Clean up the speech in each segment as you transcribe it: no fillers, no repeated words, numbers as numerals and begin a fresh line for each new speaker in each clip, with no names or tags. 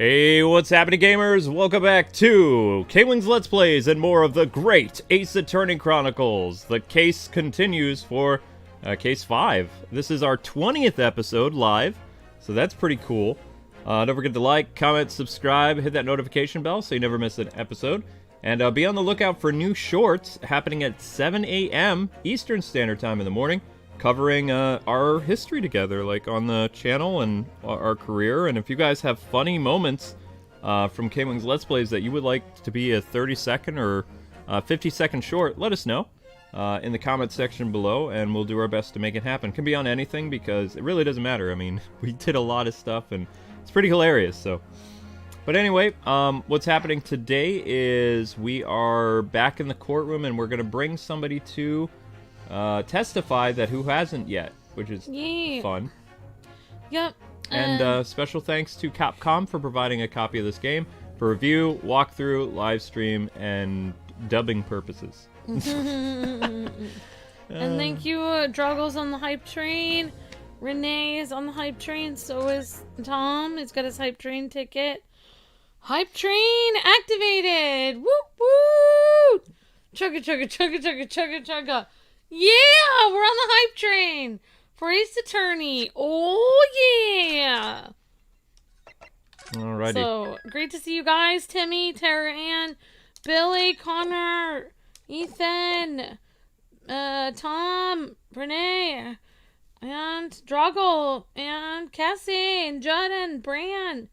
Hey, what's happening, gamers? Welcome back to KwingsLetsPlays and more of the great Ace Attorney Chronicles. The case continues for case 5. This is our 20th episode live, so that's pretty cool. Don't forget to like, comment, subscribe, hit that notification bell so you never miss an episode. And be on the lookout for new shorts happening at 7 a.m. Eastern Standard Time in the morning, covering our history together, like on the channel and our career. And if you guys have funny moments from KwingsLetsPlays that you would like to be a 30-second or 50-second short, let us know in the comment section below, and we'll do our best to make it happen. It can be on anything, because it really doesn't matter. I mean, we did a lot of stuff, and it's pretty hilarious, so... But anyway, what's happening today is we are back in the courtroom, and we're going to bring somebody to testify that who hasn't yet, which is fun.
Yep.
And special thanks to Capcom for providing a copy of this game for review, walkthrough, live stream, and dubbing purposes.
And thank you, Droggle's on the hype train. Renee is on the hype train. So is Tom. He's got his hype train ticket. Hype train activated! Whoop whoop! Chugga chugga chugga chugga chugga chugga. Yeah! We're on the hype train! For Ace Attorney. Oh yeah!
Alrighty.
So, great to see you guys. Timmy, Tara Ann, Billy, Connor, Ethan, Tom, Renee, and Droggle, and Cassie, and Judd, and Bran.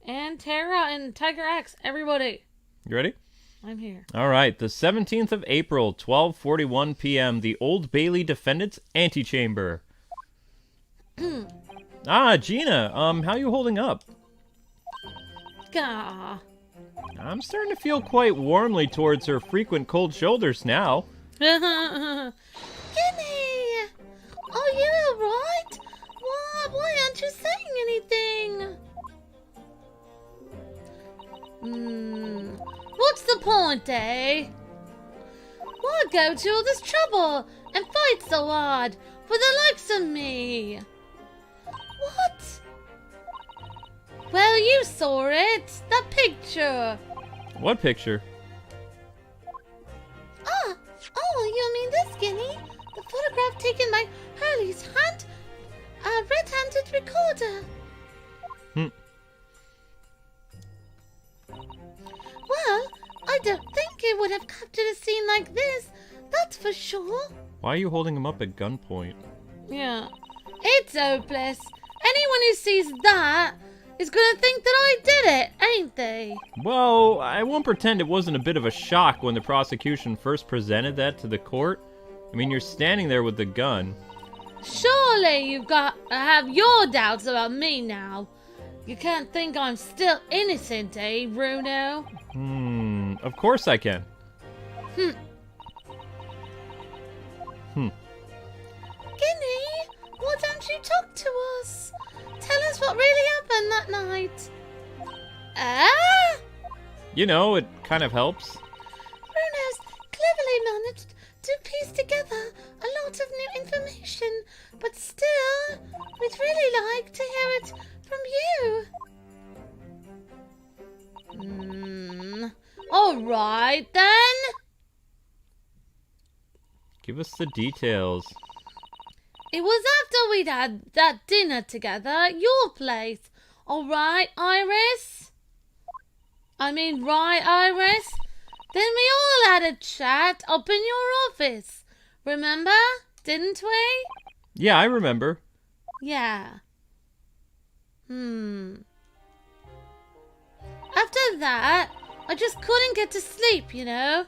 And Tara and Tiger X, everybody.
You ready?
I'm here.
All right, the 17th of April, 12:41 p.m., the Old Bailey Defendant's Antechamber. Gina, how you holding up?
Gah.
I'm starting to feel quite warmly towards her frequent cold shoulders now.
Ginny! Are you alright? Why aren't you saying anything? What's the point, eh? Why go to all this trouble and fight so hard for the likes of me? What? Well, you saw it. That picture.
What picture?
Oh, you mean this, Guinea? The photograph taken by Hurley's hand? A red-handed recorder. Well, I don't think it would have captured a scene like this, that's for sure.
Why are you holding him up at gunpoint?
Yeah. It's hopeless. Anyone who sees that is going to think that I did it, ain't they?
Well, I won't pretend it wasn't a bit of a shock when the prosecution first presented that to the court. I mean, you're standing there with the gun.
Surely you've got to have your doubts about me now. You can't think I'm still innocent, eh, Bruno?
Of course I can.
Guinea, why don't you talk to us? Tell us what really happened that night.
You know, it kind of helps.
Bruno's cleverly managed to piece together a lot of new information, but still, we'd really like to hear it from you. Alright then.
Give us the details.
It was after we'd had that dinner together at your place. Alright, Iris? Right, Iris? Then we all had a chat up in your office. Remember? Didn't we?
Yeah, I remember.
Yeah. After that, I just couldn't get to sleep, you know?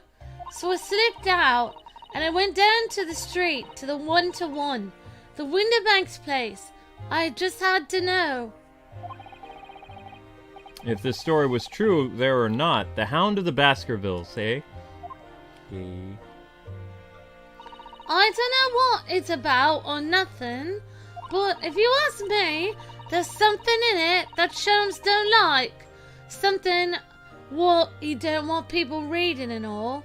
So I slipped out, and I went down to the street, to the one-to-one, the Winterbank's place. I just had to know.
If this story was true, there or not, the Hound of the Baskervilles, eh?
I don't know what it's about or nothing, but if you ask me, there's something in it that Sholmes don't like. Something what he don't want people reading and all.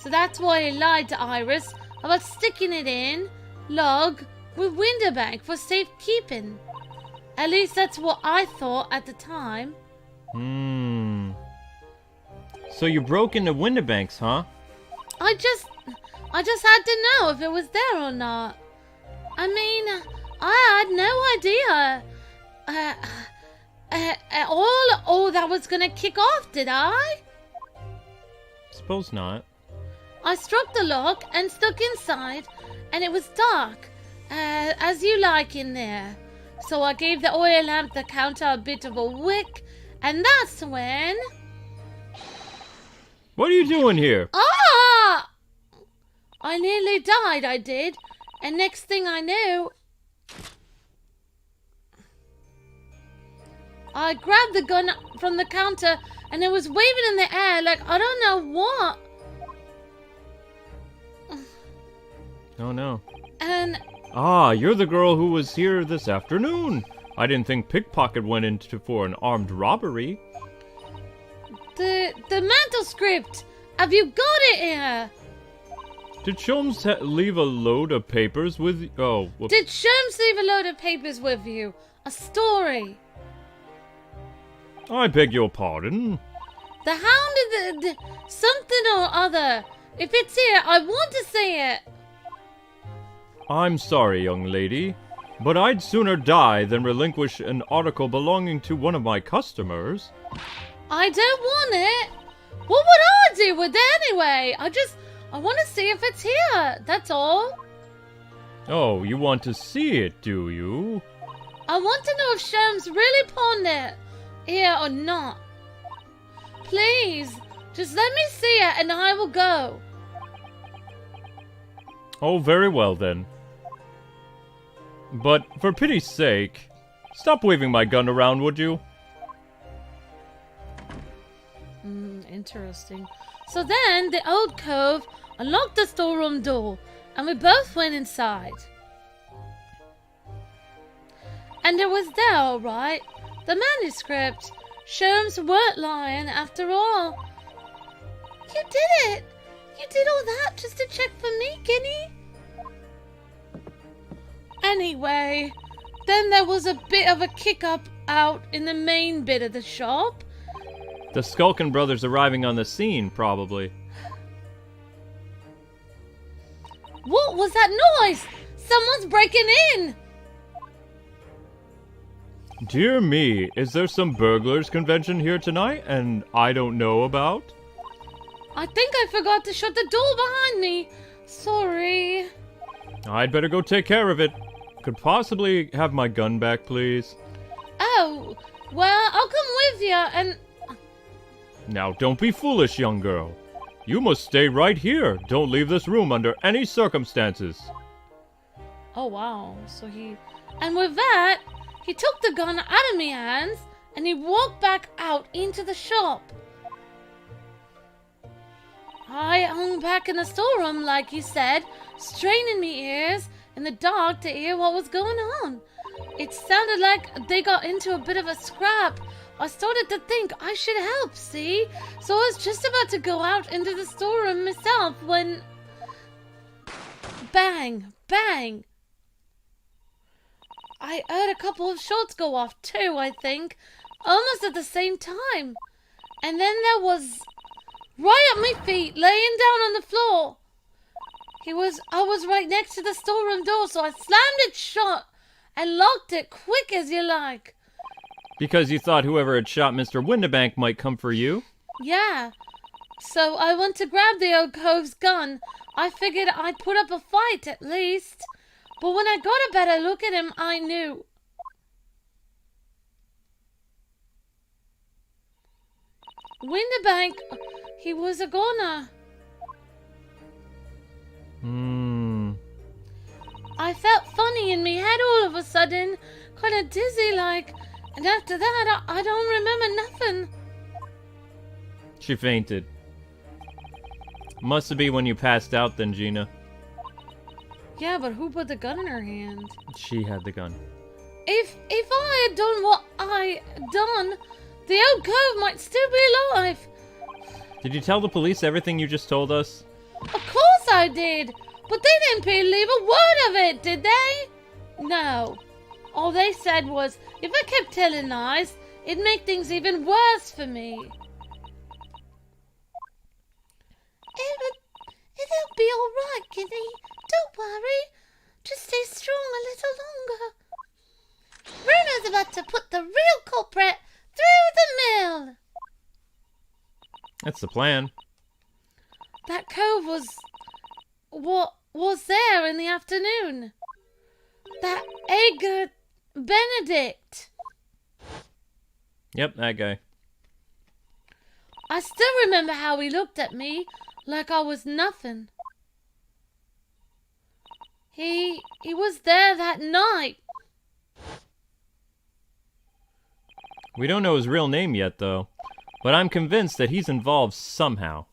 So that's why he lied to Iris about sticking it in log with Winterbank for safekeeping. At least that's what I thought at the time.
So you broke into Windibank's, huh?
I just had to know if it was there or not. I mean, I had no idea. All that was gonna kick off, did I?
Suppose not.
I struck the lock and stuck inside, and it was dark, as you like in there. So I gave the oil lamp the counter a bit of a wick, and that's when...
What are you doing here?
Ah! I nearly died, I did. And next thing I knew... I grabbed the gun from the counter, and it was waving in the air like I don't know what.
Oh no.
And...
Ah, you're the girl who was here this afternoon. I didn't think pickpocket went into for an armed robbery.
The manuscript! Have you got it here?
Did Sholmes leave a load of papers with... Oh, whoops.
Did Sholmes leave a load of papers with you? A story?
I beg your pardon.
The Hound of the something or other. If it's here, I want to see it.
I'm sorry, young lady, but I'd sooner die than relinquish an article belonging to one of my customers.
I don't want it. What would I do with it anyway? I want to see if it's here. That's all.
Oh, you want to see it, do you?
I want to know if Sholmes really pawned it here or not. Please, just let me see it and I will go.
Oh, very well then. But for pity's sake, stop waving my gun around, would you?
Interesting. So then the old cove unlocked the storeroom door and we both went inside. And it was there, all right. The manuscript. Sholmes weren't lying after all. You did it. You did all that just to check for me, Guinea? Anyway, then there was a bit of a kick-up out in the main bit of the shop.
The Skulkin brothers arriving on the scene, probably.
What was that noise? Someone's breaking in!
Dear me, is there some burglars convention here tonight and I don't know about?
I think I forgot to shut the door behind me. Sorry.
I'd better go take care of it. Could possibly have my gun back, please?
Oh, well, I'll come with you and...
Now, don't be foolish, young girl. You must stay right here. Don't leave this room under any circumstances.
Oh, wow. So he... And with that, he took the gun out of my hands and he walked back out into the shop. I hung back in the storeroom, like you said, straining me ears in the dark to hear what was going on. It sounded like they got into a bit of a scrap. I started to think I should help, see? So I was just about to go out into the storeroom myself when... Bang! Bang! I heard a couple of shots go off too, I think. Almost at the same time. And then there was... Right at my feet, laying down on the floor. I was right next to the storeroom door, so I slammed it shut and locked it quick as you like.
Because you thought whoever had shot Mr. Windibank might come for you?
Yeah. So I went to grab the old cove's gun. I figured I'd put up a fight at least. But when I got a better look at him, I knew. Windibank, he was a goner. I felt funny in me head all of a sudden, kind of dizzy like, and after that I don't remember nothing.
She fainted. Must be when you passed out then, Gina.
Yeah, but who put the gun in her hand?
She had the gun.
If I had done what I done, the old cove might still be alive.
Did you tell the police everything you just told us?
Of course I did. But they didn't believe a word of it, did they? No. All they said was, if I kept telling lies, It'd make things even worse for me. It'll be all right, Ginny. Don't worry. Just stay strong a little longer. Bruno's about to put the real culprit through the mill.
That's the plan.
That cove was what was there in the afternoon. That Accusation Benedict.
Yep, that guy.
I still remember how he looked at me like I was nothing. He was there that night.
We don't know his real name yet, though. But I'm convinced that he's involved somehow.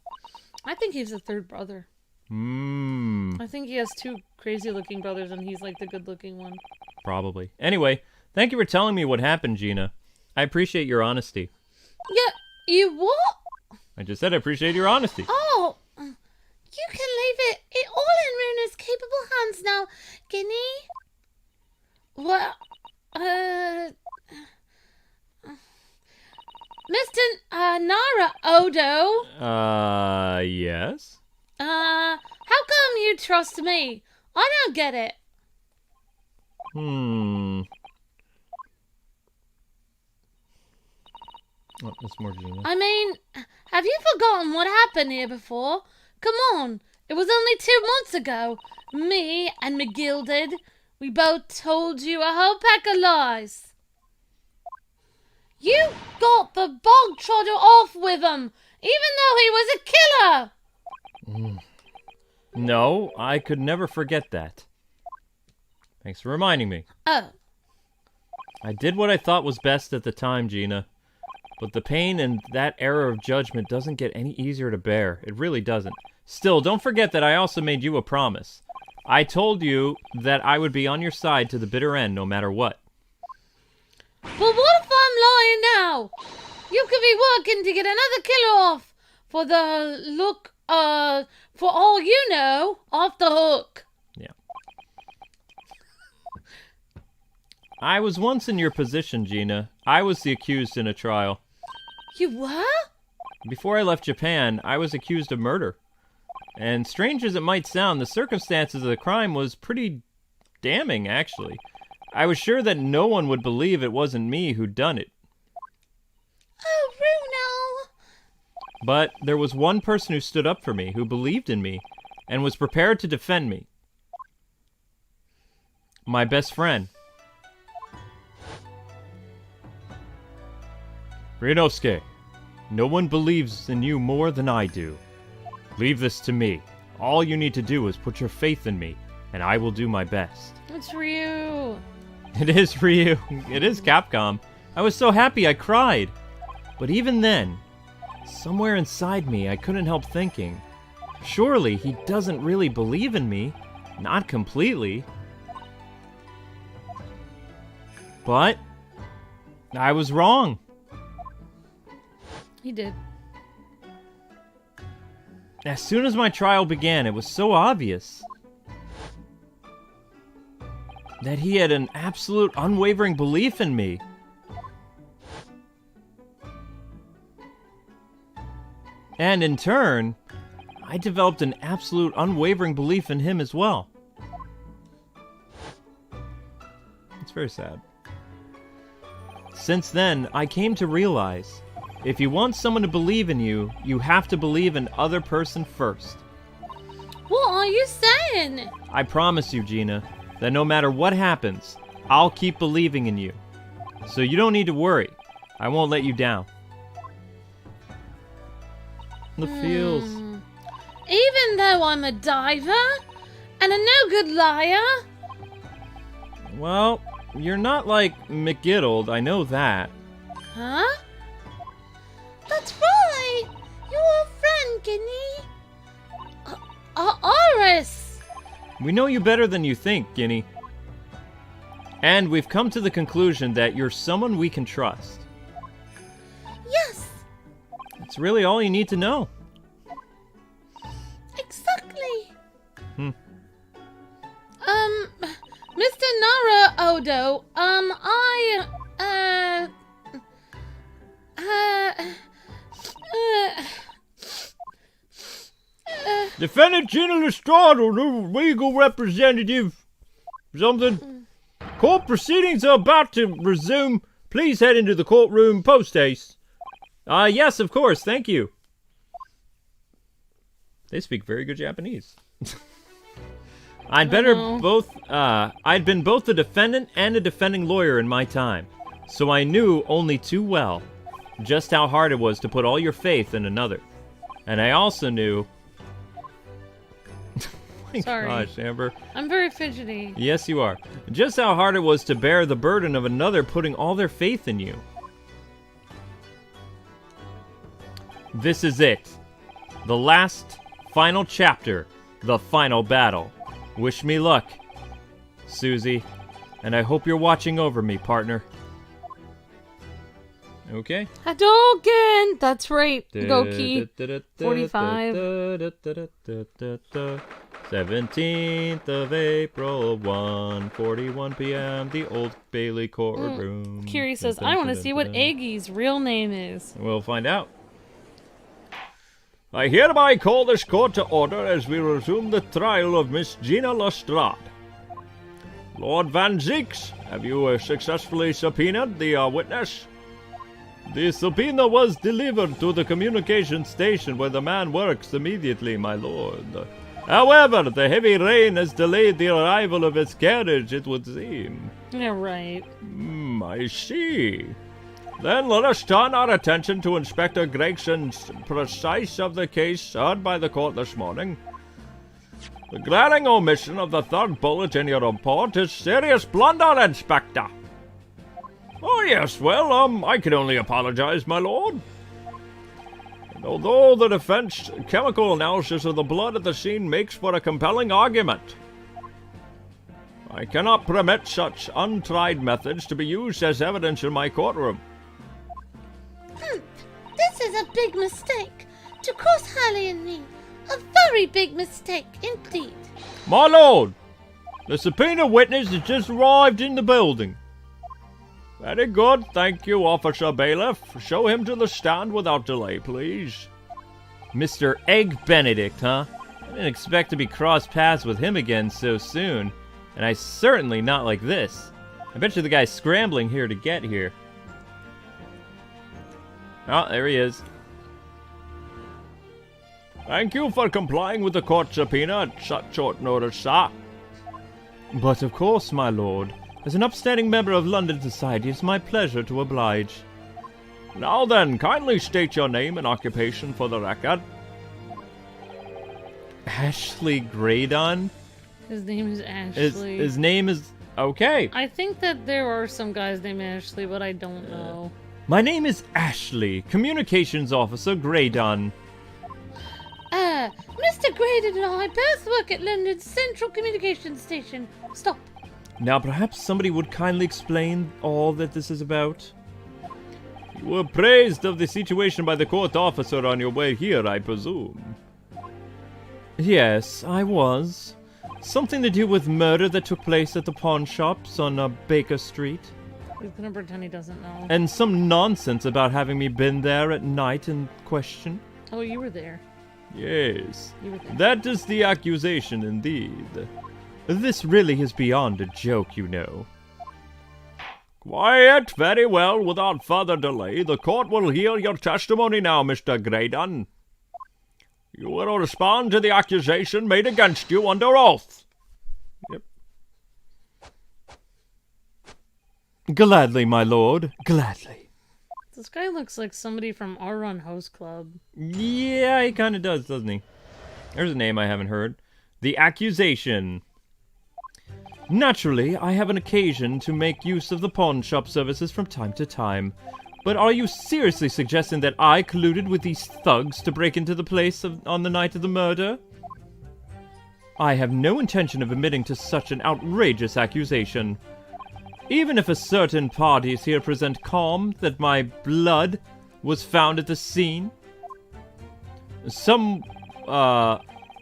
I think he's the third brother. I think he has two crazy-looking brothers, and he's like the good-looking one.
Probably. Anyway, thank you for telling me what happened, Gina. I appreciate your honesty.
Yeah, you what?
I just said I appreciate your honesty.
Oh, you can leave it all in Runa's capable hands now, Ginny. Well, Mr. Naruhodo.
Yes?
How come you trust me? I don't get it.
Oh, there's more Gina.
I mean, have you forgotten what happened here before? Come on, it was only 2 months ago. Me and McGilded, we both told you a whole pack of lies. You got the bog trotter off with him, even though he was a killer.
No, I could never forget that. Thanks for reminding me.
Oh.
I did what I thought was best at the time, Gina. But the pain and that error of judgment doesn't get any easier to bear. It really doesn't. Still, don't forget that I also made you a promise. I told you that I would be on your side to the bitter end, no matter what.
But what if I'm lying now? You could be working to get another killer off for the look, for all you know, off the hook.
Yeah. I was once in your position, Gina. I was the accused in a trial.
You were?
Before I left Japan, I was accused of murder. And strange as it might sound, the circumstances of the crime was pretty damning, actually. I was sure that no one would believe it wasn't me who'd done it.
Oh, Bruno!
But there was one person who stood up for me, who believed in me, and was prepared to defend me. My best friend. Ryunosuke, no one believes in you more than I do. Leave this to me. All you need to do is put your faith in me, and I will do my best.
It's Ryu.
It is Ryu. It is Capcom. I was so happy I cried. But even then, somewhere inside me, I couldn't help thinking, surely he doesn't really believe in me. Not completely. But I was wrong.
He did.
As soon as my trial began, it was so obvious that he had an absolute unwavering belief in me. And in turn, I developed an absolute unwavering belief in him as well. It's very sad. Since then, I came to realize, if you want someone to believe in you, you have to believe in other person first.
What are you saying?
I promise you, Gina, that no matter what happens, I'll keep believing in you. So you don't need to worry. I won't let you down. The feels.
Even though I'm a diver and a no-good liar?
Well, you're not like McGiddled, I know that.
Huh? That's right! You're a friend, Ginny! Iris!
We know you better than you think, Ginny. And we've come to the conclusion that you're someone we can trust.
Yes!
It's really all you need to know.
Exactly! Mr. Naruhodo,
Defendant Gina Lestrade, or new legal representative. Something. Court proceedings are about to resume. Please head into the courtroom post-haste. Yes, of course, thank you. They speak very good Japanese. I'd been both the defendant and a defending lawyer in my time, so I knew only too well just how hard it was to put all your faith in another. And I also knew... My
Sorry.
gosh, Amber.
I'm very fidgety.
Yes, you are. Just how hard it was to bear the burden of another putting all their faith in you. This is it. The last, final chapter. The final battle. Wish me luck, Susie. And I hope you're watching over me, partner. Okay.
Hadouken! That's right. Goki. 45.
17th of April, 1:41 p.m., the Old Bailey courtroom.
Kiri says, I want to see what Aggi's real name is.
We'll find out. I hereby call this court to order as we resume the trial of Miss Gina Lestrade. Lord Van Zeeks, have you successfully subpoenaed the witness? The subpoena was delivered to the communication station where the man works immediately, my lord. However, the heavy rain has delayed the arrival of his carriage, it would seem.
Yeah, right.
I see. Then let us turn our attention to Inspector Gregson's precise of the case heard by the court this morning. The glaring omission of the third bullet in your report is serious blunder, Inspector. Oh yes, well, I can only apologize, my lord. And although the defense chemical analysis of the blood at the scene makes for a compelling argument, I cannot permit such untried methods to be used as evidence in my courtroom.
This is a big mistake to cross Hallie and me. A very big mistake indeed.
My lord, the subpoena witness has just arrived in the building. Very good, thank you, Officer Bailiff. Show him to the stand without delay, please. Mr. Egg Benedict, huh? I didn't expect to be cross paths with him again so soon. And I certainly not like this. I bet you the guy's scrambling here to get here. Oh, there he is. Thank you for complying with the court subpoena at such short notice, sir. But of course, my lord. As an upstanding member of London society, it's my pleasure to oblige. Now then, kindly state your name and occupation for the record. Ashley Graydon?
His name is Ashley.
His name is... Okay.
I think that there are some guys named Ashley, but I don't know.
My name is Ashley, Communications Officer Graydon.
Mr. Graydon and I both work at London's Central Communications Station. Stop.
Now perhaps somebody would kindly explain all that this is about? You were praised of the situation by the court officer on your way here, I presume. Yes, I was. Something to do with murder that took place at the pawn shops on Baker Street.
He's gonna pretend he doesn't know.
And some nonsense about having me been there at night in question.
Oh, you were there.
Yes,
You were there.
that is the accusation indeed. This really is beyond a joke, you know. Quiet, very well, without further delay. The court will hear your testimony now, Mr. Graydon. You will respond to the accusation made against you under oath. Yep. Gladly, my lord, gladly.
This guy looks like somebody from Our Run Host Club.
Yeah, he kind of does, doesn't he? There's a name I haven't heard. The accusation. Naturally, I have an occasion to make use of the pawn shop services from time to time. But are you seriously suggesting that I colluded with these thugs to break into the place on the night of the murder? I have no intention of admitting to such an outrageous accusation. Even if a certain parties here present calm that my blood was found at the scene. Some,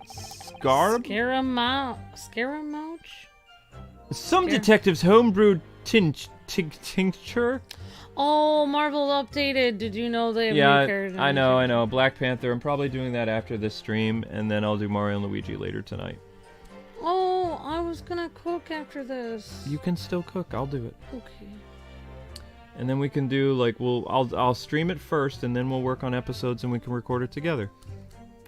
scarab?
Scaramouche?
Some detectives homebrewed tincture?
Oh, Marvel updated. Did you know they have new characters?
I know. Black Panther. I'm probably doing that after this stream, and then I'll do Mario and Luigi later tonight.
Oh, I was gonna cook after this.
You can still cook. I'll do it.
Okay.
And then we can do like I'll stream it first, and then we'll work on episodes, and we can record it together.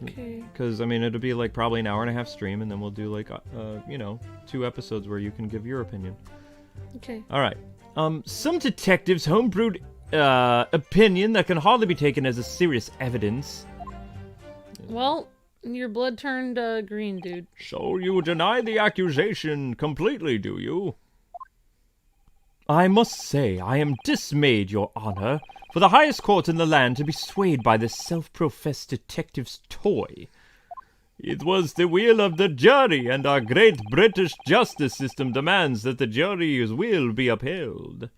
Okay.
Because I mean, it'll be like probably an hour and a half stream, and then we'll do like 2 episodes where you can give your opinion.
Okay.
All right. Some detectives' homebrewed opinion that can hardly be taken as a serious evidence.
Well, your blood turned green, dude.
So you deny the accusation completely, do you? I must say, I am dismayed, Your Honor, for the highest court in the land to be swayed by this self-professed detective's toy. It was the will of the jury, and our great British justice system demands that the jury's will be upheld.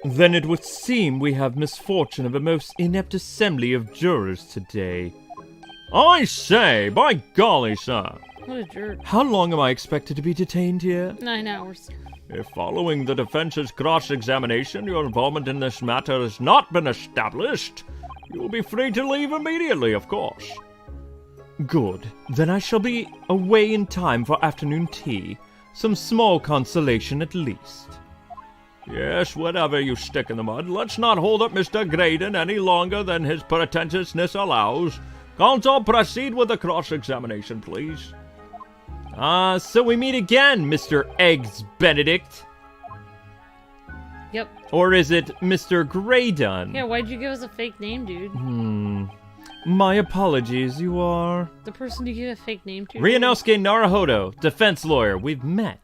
Then it would seem we have misfortune of a most inept assembly of jurors today. I say, by golly, sir.
What a jerk.
How long am I expected to be detained here?
9 hours.
If following the defense's cross-examination, your involvement in this matter has not been established, you will be free to leave immediately, of course. Good. Then I shall be away in time for afternoon tea. Some small consolation at least. Yes, whatever you stick in the mud, let's not hold up Mr. Graydon any longer than his pretentiousness allows. Counsel, proceed with the cross-examination, please. So we meet again, Mr. Eggs Benedict.
Yep.
Or is it Mr. Graydon?
Yeah, why'd you give us a fake name, dude?
My apologies, you are...
The person you give a fake name to?
Ryunosuke Naruhodo, defense lawyer. We've met.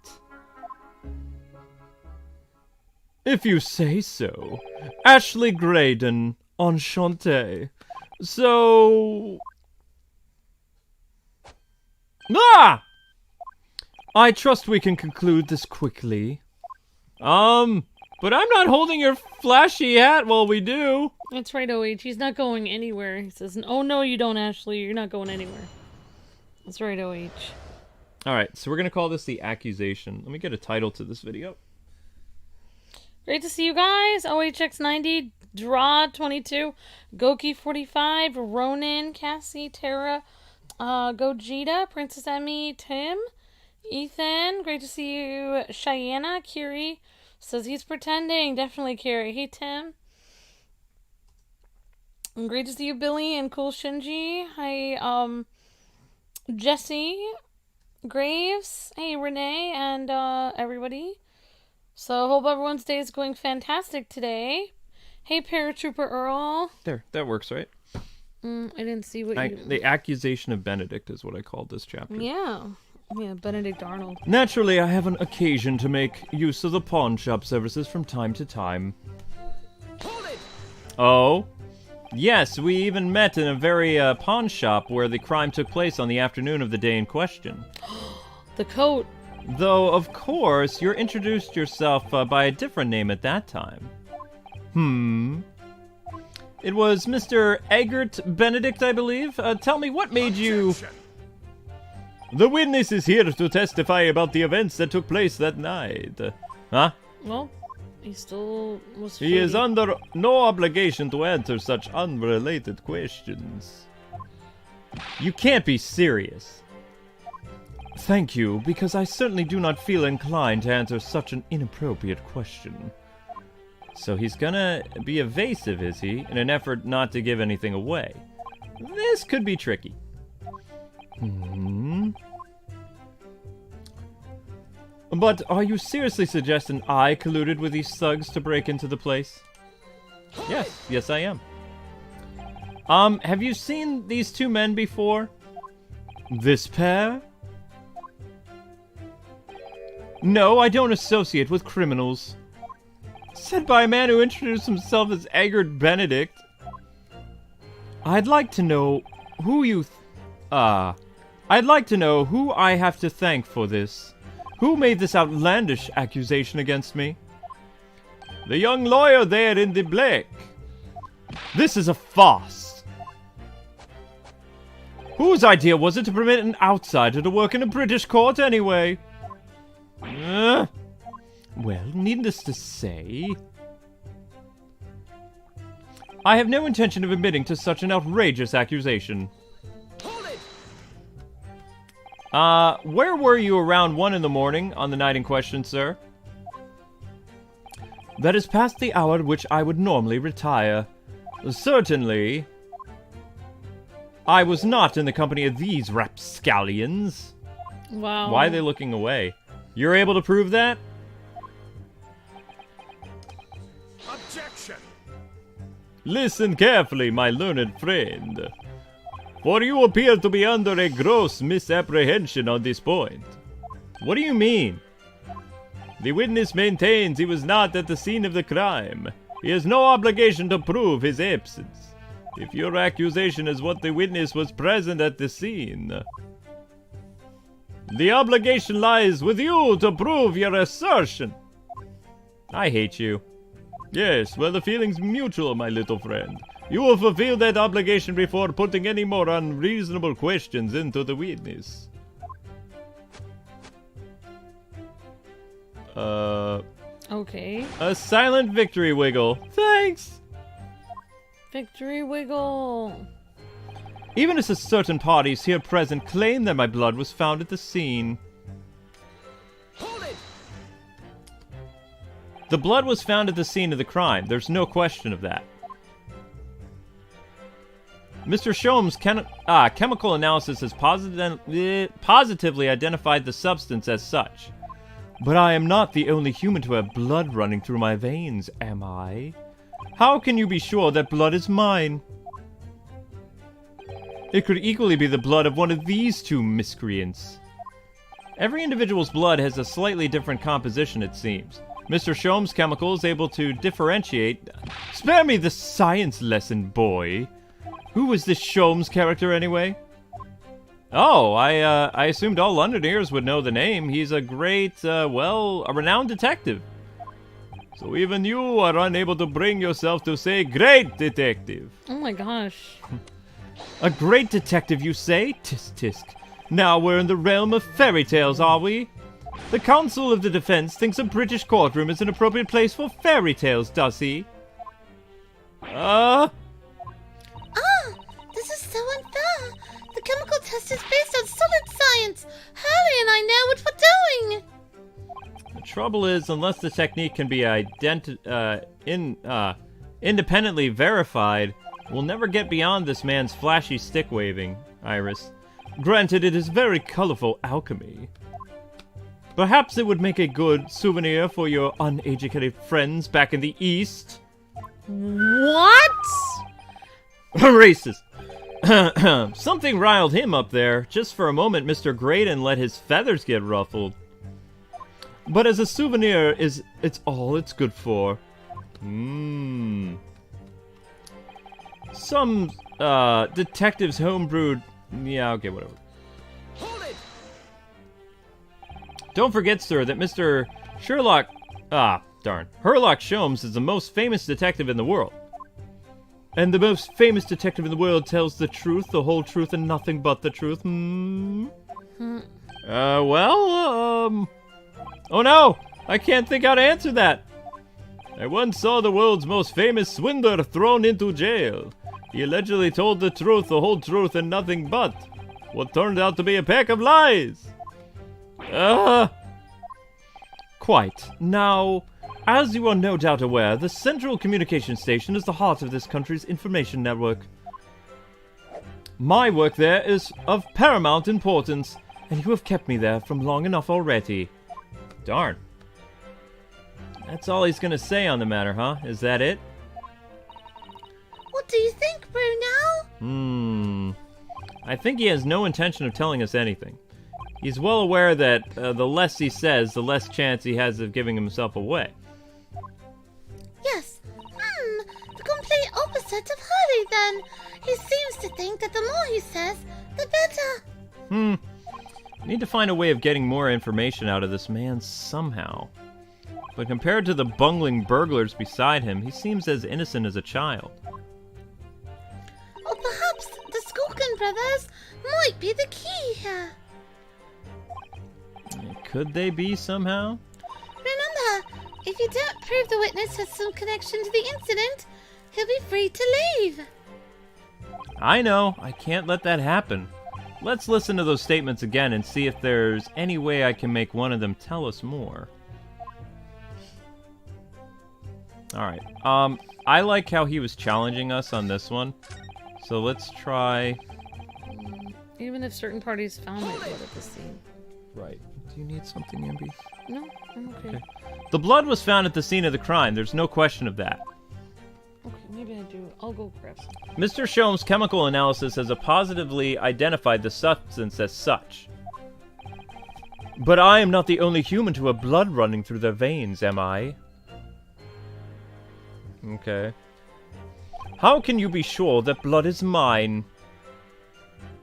If you say so. Ashley Graydon, enchanté. So... Ah! I trust we can conclude this quickly. But I'm not holding your flashy hat while we do.
That's right, OH. He's not going anywhere. He says, oh no, you don't, Ashley. You're not going anywhere. That's right, OH.
Alright, so we're going to call this the accusation. Let me get a title to this video.
Great to see you guys. OHX90, Draw 22, Goki 45, Ronan, Cassie, Tara, Gogeta, Princess Emmy, Tim, Ethan. Great to see you. Cheyenne, Kiri. Says he's pretending. Definitely Kiri. Hey, Tim. And great to see you, Billy and Cool Shinji. Hi, Jesse. Graves. Hey, Renee and everybody. So, hope everyone's day is going fantastic today. Hey, Paratrooper Earl.
There, that works, right?
I didn't see what you...
The Accusation of Benedict is what I called this chapter.
Yeah. Yeah, Benedict Arnold.
Naturally, I have an occasion to make use of the pawn shop services from time to time.
Hold it!
Oh? Yes, we even met in a very pawn shop where the crime took place on the afternoon of the day in question.
The coat.
Though, of course, you introduced yourself by a different name at that time. It was Mr. Eggert Benedict, I believe. Tell me, what made you... The witness is here to testify about the events that took place that night. Huh?
Well, he still was
He is under no obligation to answer such unrelated questions. You can't be serious. Thank you, because I certainly do not feel inclined to answer such an inappropriate question. So he's gonna be evasive, is he, in an effort not to give anything away? This could be tricky. But are you seriously suggesting I colluded with these thugs to break into the place? Yes, I am. Have you seen these two men before? This pair? No, I don't associate with criminals. Said by a man who introduced himself as Eggert Benedict. I'd like to know who I'd like to know who I have to thank for this. Who made this outlandish accusation against me? The young lawyer there in the black. This is a farce. Whose idea was it to permit an outsider to work in a British court anyway? Well, needless to say, I have no intention of admitting to such an outrageous accusation.
Hold it!
Where were you around 1 in the morning on the night in question, sir? That is past the hour at which I would normally retire. Certainly, I was not in the company of these rapscallions.
Wow.
Why are they looking away? You're able to prove that?
Objection!
Listen carefully, my learned friend, for you appear to be under a gross misapprehension on this point. What do you mean? The witness maintains he was not at the scene of the crime. He has no obligation to prove his absence. If your accusation is what the witness was present at the scene, the obligation lies with you to prove your assertion. I hate you. Yes, well, the feeling's mutual, my little friend. You will fulfill that obligation before putting any more unreasonable questions into the witness.
Okay.
A silent victory wiggle. Thanks!
Victory wiggle.
Even as certain parties here present claim that my blood was found at the scene.
Hold it!
The blood was found at the scene of the crime. There's no question of that. Mr. Shom's chemical analysis has positively identified the substance as such. But I am not the only human to have blood running through my veins, am I? How can you be sure that blood is mine? It could equally be the blood of one of these two miscreants. Every individual's blood has a slightly different composition, it seems. Mr. Shom's chemical is able to differentiate... Spare me the science lesson, boy! Who was this Shom's character, anyway? Oh, I assumed all Londoners would know the name. He's a great, a renowned detective. So even you are unable to bring yourself to say great detective.
Oh my gosh.
A great detective, you say? Tisk tisk. Now we're in the realm of fairy tales, are we? The counsel of the defense thinks a British courtroom is an appropriate place for fairy tales, does he?
This is so unfair. The chemical test is based on solid science. Harley and I know what we're doing.
The trouble is, unless the technique can be independently verified, we'll never get beyond this man's flashy stick waving, Iris. Granted, it is very colorful alchemy. Perhaps it would make a good souvenir for your uneducated friends back in the East.
What?
Racist. Something riled him up there. Just for a moment, Mr. Graydon let his feathers get ruffled. But as a souvenir, it's all it's good for. Some detectives homebrewed. Yeah, okay, whatever.
Hold it!
Don't forget, sir, that Mr. Herlock Sholmes is the most famous detective in the world. And the most famous detective in the world tells the truth, the whole truth, and nothing but the truth. Oh no! I can't think how to answer that! I once saw the world's most famous swindler thrown into jail. He allegedly told the truth, the whole truth, and nothing but what turned out to be a pack of lies. Quite. Now, as you are no doubt aware, the Central Communication Station is the heart of this country's information network. My work there is of paramount importance, and you have kept me there from long enough already. Darn. That's all he's gonna say on the matter, huh? Is that it?
What do you think, Bruno?
I think he has no intention of telling us anything. He's well aware that the less he says, the less chance he has of giving himself away.
Yes. The complete opposite of Harley, then. He seems to think that the more he says, the better.
Need to find a way of getting more information out of this man somehow. But compared to the bungling burglars beside him, he seems as innocent as a child.
Or perhaps the Skulkin brothers might be the key here.
Could they be somehow?
Remember, If you don't prove the witness has some connection to the incident, he'll be free to leave.
I know. I can't let that happen. Let's listen to those statements again and see if there's any way I can make one of them tell us more. Alright. I like how he was challenging us on this one. So let's try...
Even if certain parties found my blood at the scene.
Right. Do you need something, Ambi?
No, I'm okay.
The blood was found at the scene of the crime. There's no question of that.
Okay, maybe I do. I'll go grab some.
Mr. Shom's chemical analysis has positively identified the substance as such. But I am not the only human to have blood running through their veins, am I? Okay. How can you be sure that blood is mine?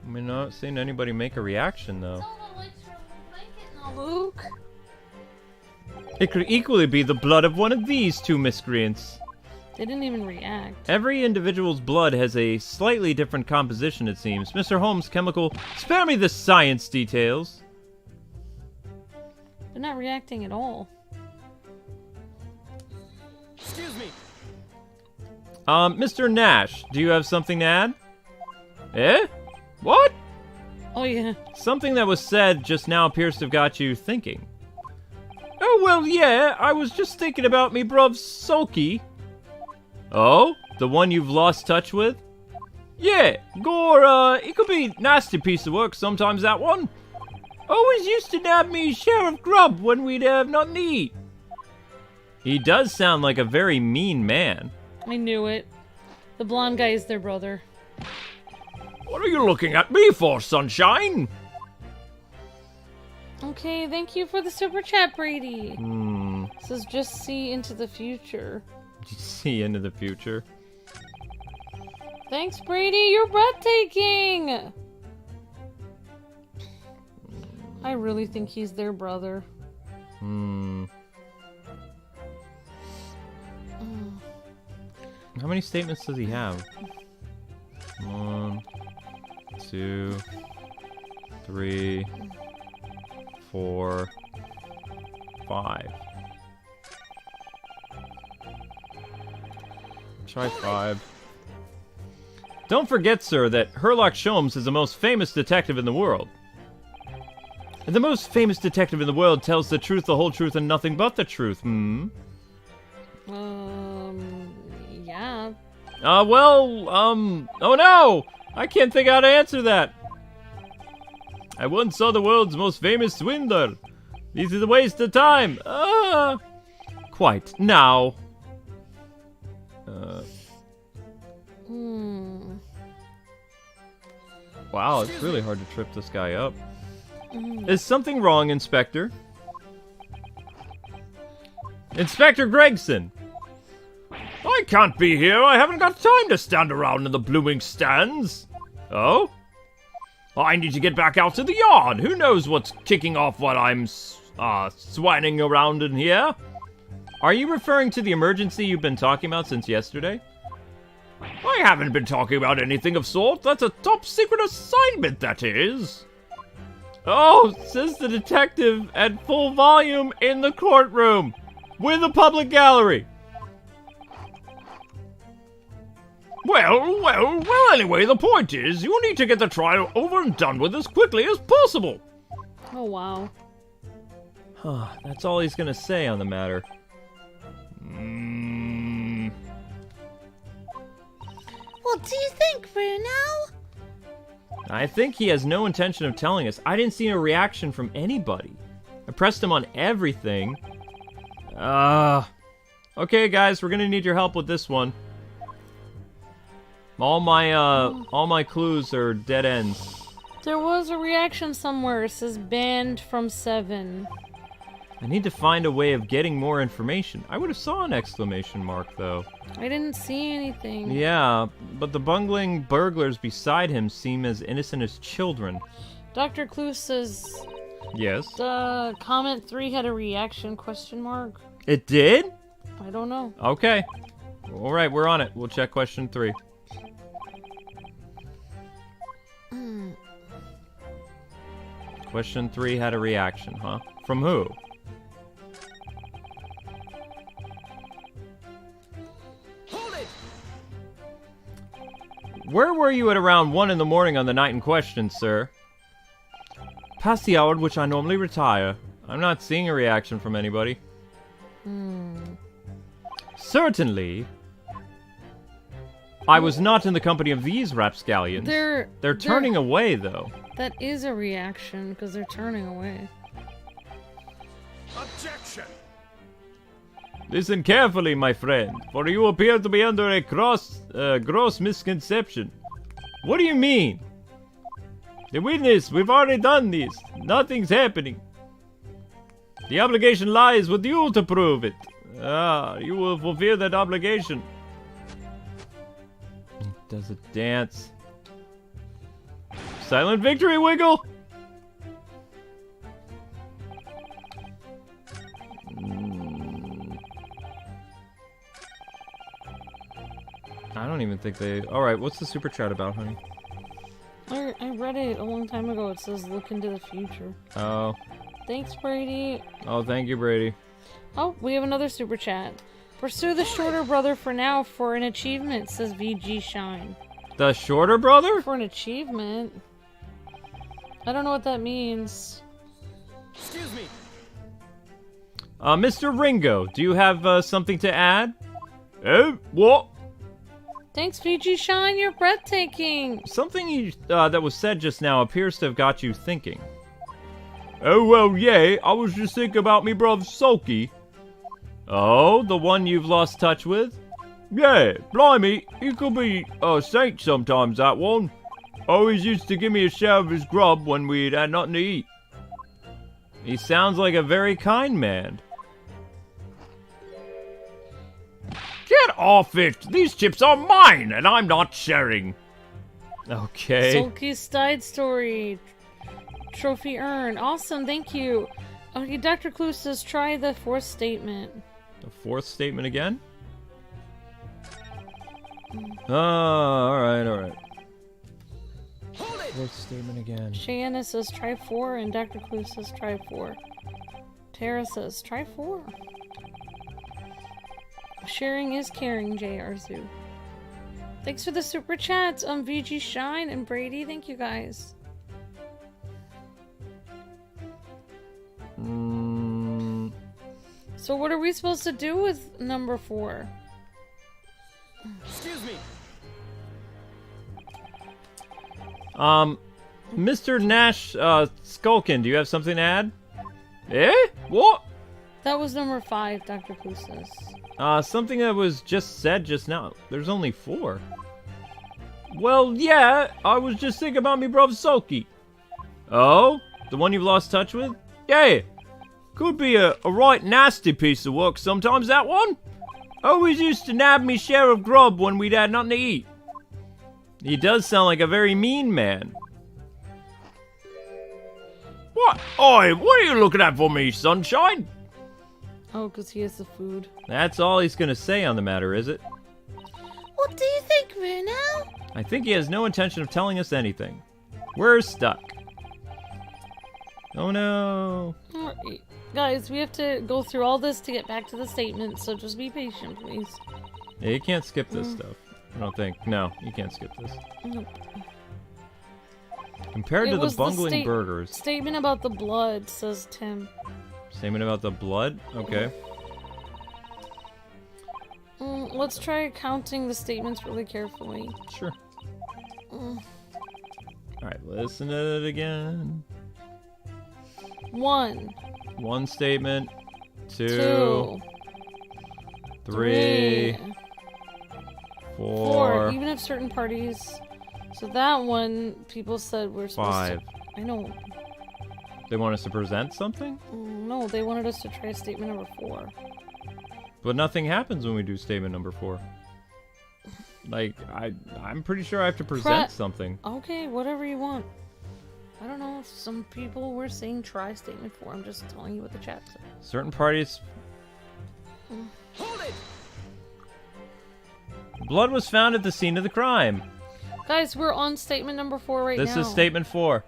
I'm not seeing anybody make a reaction, though.
Luke.
It could equally be the blood of one of these two miscreants.
They didn't even react.
Every individual's blood has a slightly different composition, it seems. Mr. Holmes' chemical... Spare me the science details.
They're not reacting at all.
Excuse me.
Mr. Nash, do you have something to add? Eh? What?
Oh, yeah.
Something that was said just now appears to have got you thinking. Oh, well, yeah, I was just thinking about me bruv Sulky. Oh? The one you've lost touch with? Yeah, Gore, it could be a nasty piece of work sometimes, that one. Always used to nab me share of grub when we'd have nothing to eat. He does sound like a very mean man.
I knew it. The blonde guy is their brother.
What are you looking at me for, sunshine?
Okay, thank you for the super chat, Brady. Says just see into the future.
See into the future.
Thanks, Brady. You're breathtaking. I really think he's their brother.
How many statements does he have? 1, 2, 3, 4, 5. Try 5. Don't forget, sir, that Herlock Sholmes is the most famous detective in the world. And the most famous detective in the world tells the truth, the whole truth, and nothing but the truth.
Yeah.
Oh no! I can't think how to answer that. I once saw the world's most famous swindler. This is a waste of time. Quite. Now. Wow, it's really hard to trip this guy up. Is something wrong, Inspector? Inspector Gregson! I can't be here. I haven't got time to stand around in the blooming stands. Oh? I need to get back out to the yard. Who knows what's kicking off while I'm swanning around in here? Are you referring to the emergency you've been talking about since yesterday? I haven't been talking about anything of sort. That's a top secret assignment, that is. Oh, says the detective at full volume in the courtroom with a public gallery. Well, anyway, the point is, you need to get the trial over and done with as quickly as possible.
Oh, wow.
That's all he's gonna say on the matter.
What do you think, Bruno?
I think he has no intention of telling us. I didn't see a reaction from anybody. I pressed him on everything. Okay, guys, we're gonna need your help with this one. All my clues are dead ends.
There was a reaction somewhere. It says banned from 7.
I need to find a way of getting more information. I would have saw an exclamation mark, though.
I didn't see anything.
Yeah, but the bungling burglars beside him seem as innocent as children.
Dr. Clue says...
Yes?
comment 3 had a reaction, question mark.
It did?
I don't know.
Okay. Alright, we're on it. We'll check question 3. Question 3 had a reaction, huh? From who? Where were you at around 1 in the morning on the night in question, sir? Past the hour at which I normally retire. I'm not seeing a reaction from anybody. Certainly. I was not in the company of these rapscallions. They're turning away, though.
That is a reaction, because they're turning away.
Objection!
Listen carefully, my friend, for you appear to be under a gross misconception. What do you mean? The witness, we've already done this. Nothing's happening. The obligation lies with you to prove it. You will fulfill that obligation. He does a dance. Silent victory wiggle! I don't even think they... Alright, what's the super chat about, honey?
I read it a long time ago. It says look into the future.
Oh.
Thanks, Brady.
Oh, thank you, Brady.
Oh, we have another super chat. Pursue the shorter brother for now for an achievement, says VG Shine.
The shorter brother?
For an achievement? I don't know what that means.
Excuse me.
Mr. Ringo, do you have something to add? What?
Thanks, VG Shine. You're breathtaking.
Something that was said just now appears to have got you thinking. Oh, well, yeah, I was just thinking about me brother Sulky. Oh, the one you've lost touch with? Yeah, blimey, he could be a saint sometimes, that one. Always used to give me a share of his grub when we'd had nothing to eat. He sounds like a very kind man. Get off it! These chips are mine, and I'm not sharing. Okay.
Sulky's side story. Trophy earned. Awesome, thank you. Okay, Dr. Clue says try the fourth statement.
The fourth statement again? Alright. Fourth statement again.
Shanna says try 4, and Dr. Clue says try 4. Tara says try 4. Sharing is caring, J.R. Zoo. Thanks for the super chats, VG Shine and Brady. Thank you guys. So what are we supposed to do with number 4?
Excuse me.
Mr. Nash, Skulkin, do you have something to add? Eh? What?
That was number 5, Dr. Clue says.
Something that was just said just now. There's only 4. Well, yeah, I was just thinking about me brother Sulky. Oh? The one you've lost touch with? Yeah. Could be a right nasty piece of work sometimes, that one. Always used to nab me share of grub when we'd had nothing to eat. He does sound like a very mean man. What? Oi, what are you looking at for me, sunshine?
Oh, because he has the food.
That's all he's gonna say on the matter, is it?
What do you think, Bruno?
I think he has no intention of telling us anything. We're stuck. Oh no.
Alright. Guys, we have to go through all this to get back to the statement, so just be patient, please.
Yeah, you can't skip this stuff. I don't think. No, you can't skip this.
Nope.
Compared
It
to the
was
bungling burgers.
Statement about the blood, says Tim.
Statement about the blood? Okay.
Let's try counting the statements really carefully.
Sure. Alright, listen to it again.
1.
1 statement. 2.
2.
3. 4.
Even if certain parties. So that one, people said we're supposed
5.
to. I know.
They want us to present something?
No, they wanted us to try statement number 4.
But nothing happens when we do statement number 4. Like, I'm pretty sure I have to present something.
Okay, whatever you want. I don't know. Some people were saying try statement 4. I'm just telling you what the chat said.
Certain parties.
Hold it!
Blood was found at the scene of the crime.
Guys, we're on statement number 4 right now.
This is statement 4.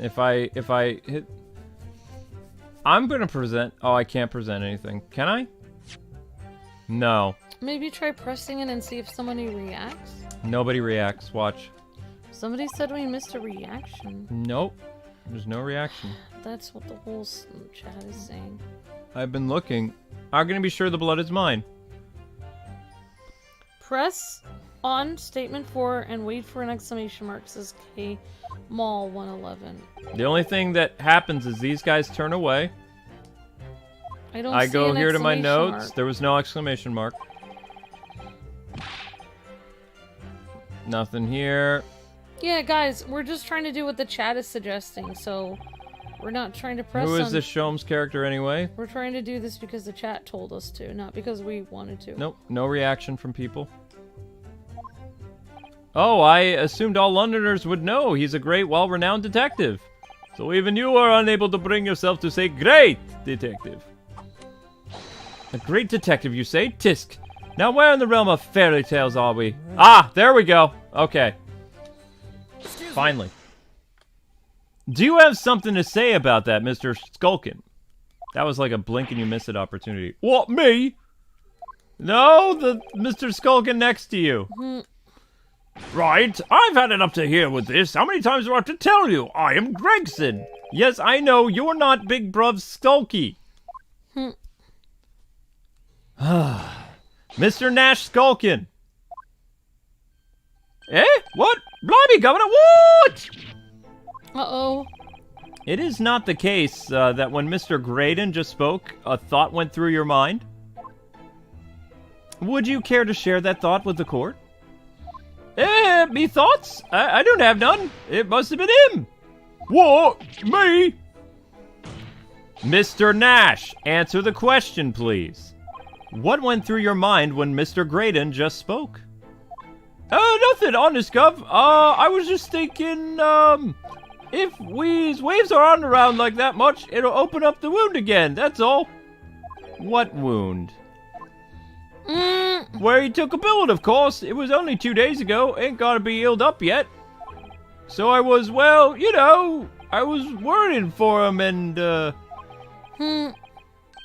If I hit... I'm gonna present. Oh, I can't present anything. Can I? No.
Maybe try pressing it and see if somebody reacts.
Nobody reacts. Watch.
Somebody said we missed a reaction.
Nope. There's no reaction.
That's what the whole chat is saying.
I've been looking. I'm gonna be sure the blood is mine.
Press on statement 4 and wait for an exclamation mark, says K Mall 111.
The only thing that happens is these guys turn away.
I see
go
an
here to my
exclamation
notes.
mark.
There was no exclamation mark. Nothing here.
Yeah, guys, we're just trying to do what the chat is suggesting, so we're not trying to press
Who is
on...
this Sholmes character anyway?
We're trying to do this because the chat told us to, not because we wanted to.
Nope, no reaction from people. Oh, I assumed all Londoners would know. He's a great, well-renowned detective. So even you are unable to bring yourself to say great detective. A great detective, you say? Tisk. Now where in the realm of fairy tales are we? Ah, there we go. Okay. Finally. Do you have something to say about that, Mr. Skulkin? That was like a blink and you miss it opportunity. What, me? No, the Mr. Skulkin next to you. Right, I've had it up to here with this. How many times do I have to tell you? I am Gregson. Yes, I know, you're not Big Bruv Skulky. Mr. Nash Skulkin. Eh? What? Blimey, Governor, what?
Uh-oh.
It is not the case that when Mr. Graydon just spoke, a thought went through your mind. Would you care to share that thought with the court? Me thoughts? I don't have none. It must have been him. What? Me? Mr. Nash, answer the question, please. What went through your mind when Mr. Graydon just spoke? Nothing, honest, Gov. I was just thinking, if these waves are on around like that much, it'll open up the wound again, that's all. What wound? Where he took a bullet, of course. It was only 2 days ago. Ain't gotta be healed up yet. So I was, well, you know, I was worrying for him and,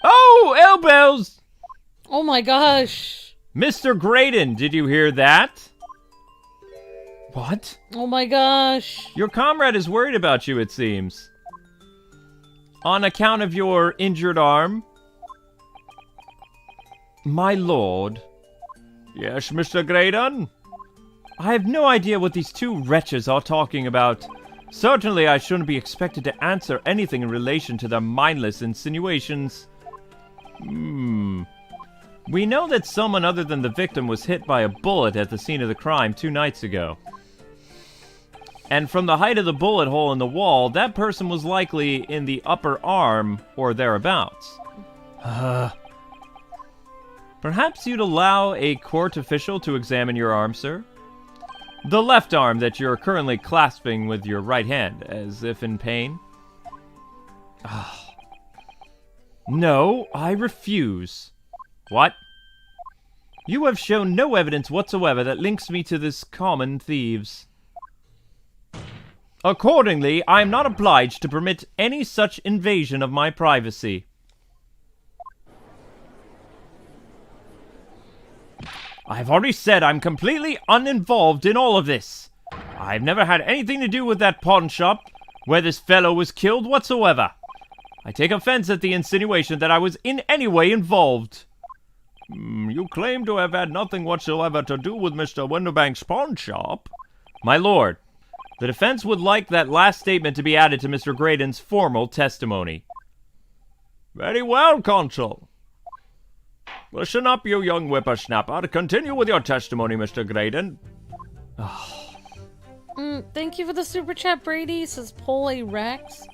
Oh, elbows!
Oh my gosh.
Mr. Graydon, did you hear that? What?
Oh my gosh.
Your comrade is worried about you, it seems. On account of your injured arm? My lord. Yes, Mr. Graydon? I have no idea what these two wretches are talking about. Certainly I shouldn't be expected to answer anything in relation to their mindless insinuations. We know that someone other than the victim was hit by a bullet at the scene of the crime 2 nights ago. And from the height of the bullet hole in the wall, that person was likely in the upper arm or thereabouts. Perhaps you'd allow a court official to examine your arm, sir? The left arm that you're currently clasping with your right hand, as if in pain? No, I refuse. What? You have shown no evidence whatsoever that links me to this common thieves. Accordingly, I am not obliged to permit any such invasion of my privacy. I've already said I'm completely uninvolved in all of this. I've never had anything to do with that pawn shop where this fellow was killed whatsoever. I take offense at the insinuation that I was in any way involved. You claim to have had nothing whatsoever to do with Mr. Winterbank's pawn shop. My lord, the defense would like that last statement to be added to Mr. Graydon's formal testimony. Very well, Consul. Listen up, you young whippersnapper. Continue with your testimony, Mr. Graydon.
Thank you for the super chat, Brady, says Pole Rex.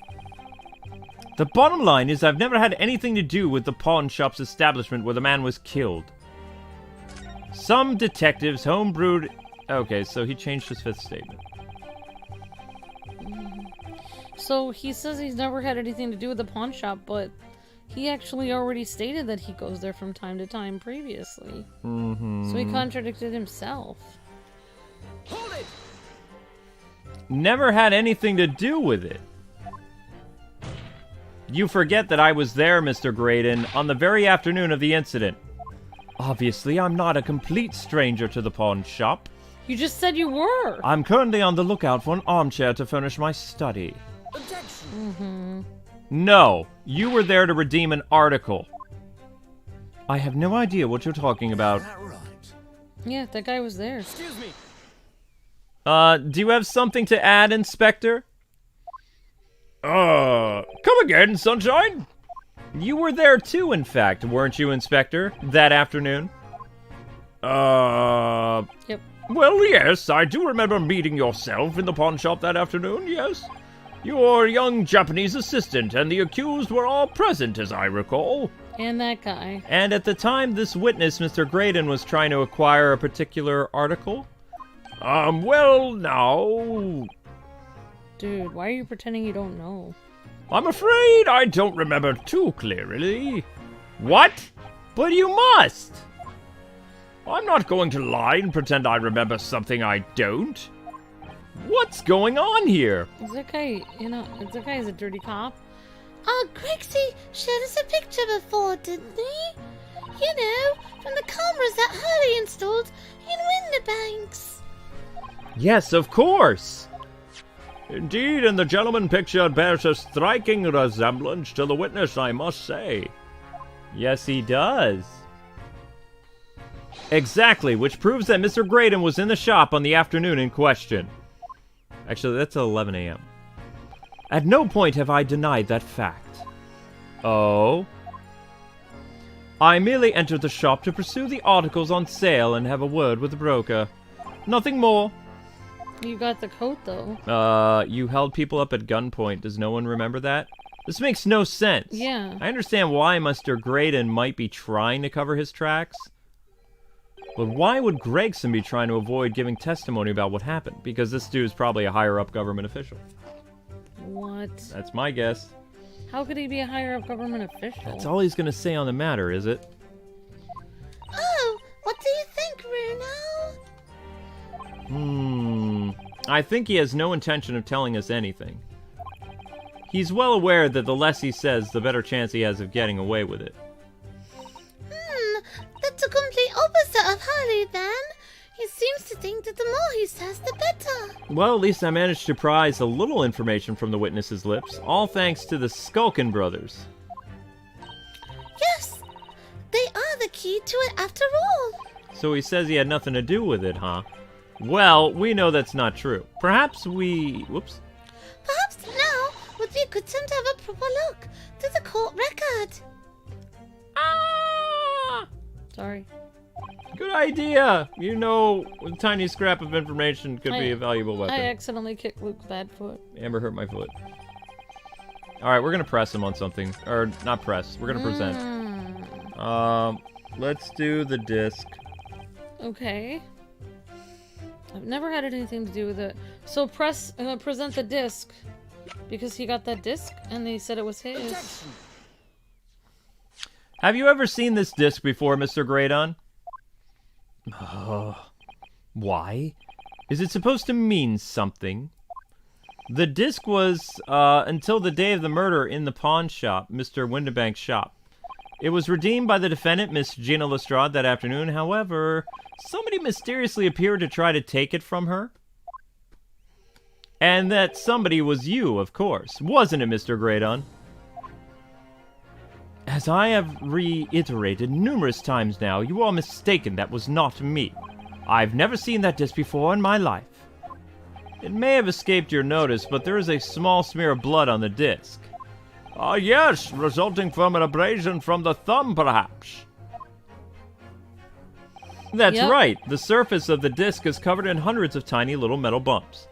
The bottom line is I've never had anything to do with the pawn shop's establishment where the man was killed. Some detectives homebrewed... Okay, so he changed his 5th statement.
So he says he's never had anything to do with the pawn shop, but he actually already stated that he goes there from time to time previously. So he contradicted himself.
Hold it!
Never had anything to do with it. You forget that I was there, Mr. Graydon, on the very afternoon of the incident. Obviously, I'm not a complete stranger to the pawn shop.
You just said you were.
I'm currently on the lookout for an armchair to furnish my study.
Objection.
No, you were there to redeem an article. I have no idea what you're talking about.
Is that right?
Yeah, that guy was there.
Excuse me.
Do you have something to add, Inspector? Come again, Sunshine? You were there too, in fact, weren't you, Inspector, that afternoon?
Yep.
Well, yes, I do remember meeting yourself in the pawn shop that afternoon, yes. Your young Japanese assistant and the accused were all present, as I recall.
And that guy.
And at the time, this witness, Mr. Graydon, was trying to acquire a particular article? Well, now...
Dude, why are you pretending you don't know?
I'm afraid I don't remember too clearly. What? But you must! I'm not going to lie and pretend I remember something I don't. What's going on here?
Is that guy, that guy's a dirty cop?
Grexy showed us a picture before, didn't he? You know, from the cameras that Hurley installed in Winterbanks.
Yes, of course. Indeed, and the gentleman pictured bears a striking resemblance to the witness, I must say. Yes, he does. Exactly, which proves that Mr. Graydon was in the shop on the afternoon in question. Actually, that's 11 a.m. At no point have I denied that fact. Oh? I merely entered the shop to pursue the articles on sale and have a word with the broker. Nothing more.
You got the coat, though.
You held people up at gunpoint. Does no one remember that? This makes no sense.
Yeah.
I understand why Mr. Graydon might be trying to cover his tracks. But why would Gregson be trying to avoid giving testimony about what happened? Because this dude's probably a higher-up government official.
What?
That's my guess.
How could he be a higher-up government official?
That's all he's gonna say on the matter, is it?
Oh, what do you think, Bruno?
I think he has no intention of telling us anything. He's well aware that the less he says, the better chance he has of getting away with it.
That's a complete opposite of Harley, then. He seems to think that the more he says, the better.
Well, at least I managed to prise a little information from the witness's lips, all thanks to the Skulkin brothers.
Yes, they are the key to it after all.
So he says he had nothing to do with it, huh? Well, we know that's not true. Perhaps we... Whoops.
Perhaps now would be a good time to have a proper look to the court record.
Ah!
Sorry.
Good idea! You know, a tiny scrap of information could be a valuable weapon.
I accidentally kicked Luke's bad foot.
Amber hurt my foot. Alright, we're gonna press him on something. Or, not press. We're gonna present. Let's do the disc.
Okay. I've never had anything to do with it. So present the disc. Because he got that disc, and they said it was his.
Objection.
Have you ever seen this disc before, Mr. Graydon? Why? Is it supposed to mean something? The disc was, until the day of the murder in the pawn shop, Mr. Winterbank's shop. It was redeemed by the defendant, Miss Gina Lestrade, that afternoon. However, somebody mysteriously appeared to try to take it from her. And that somebody was you, of course. Wasn't it, Mr. Graydon? As I have reiterated numerous times now, you are mistaken. That was not me. I've never seen that disc before in my life. It may have escaped your notice, but there is a small smear of blood on the disc. Ah, yes, resulting from an abrasion from the thumb, perhaps. That's right. The surface of the disc is covered in hundreds of tiny little metal bumps.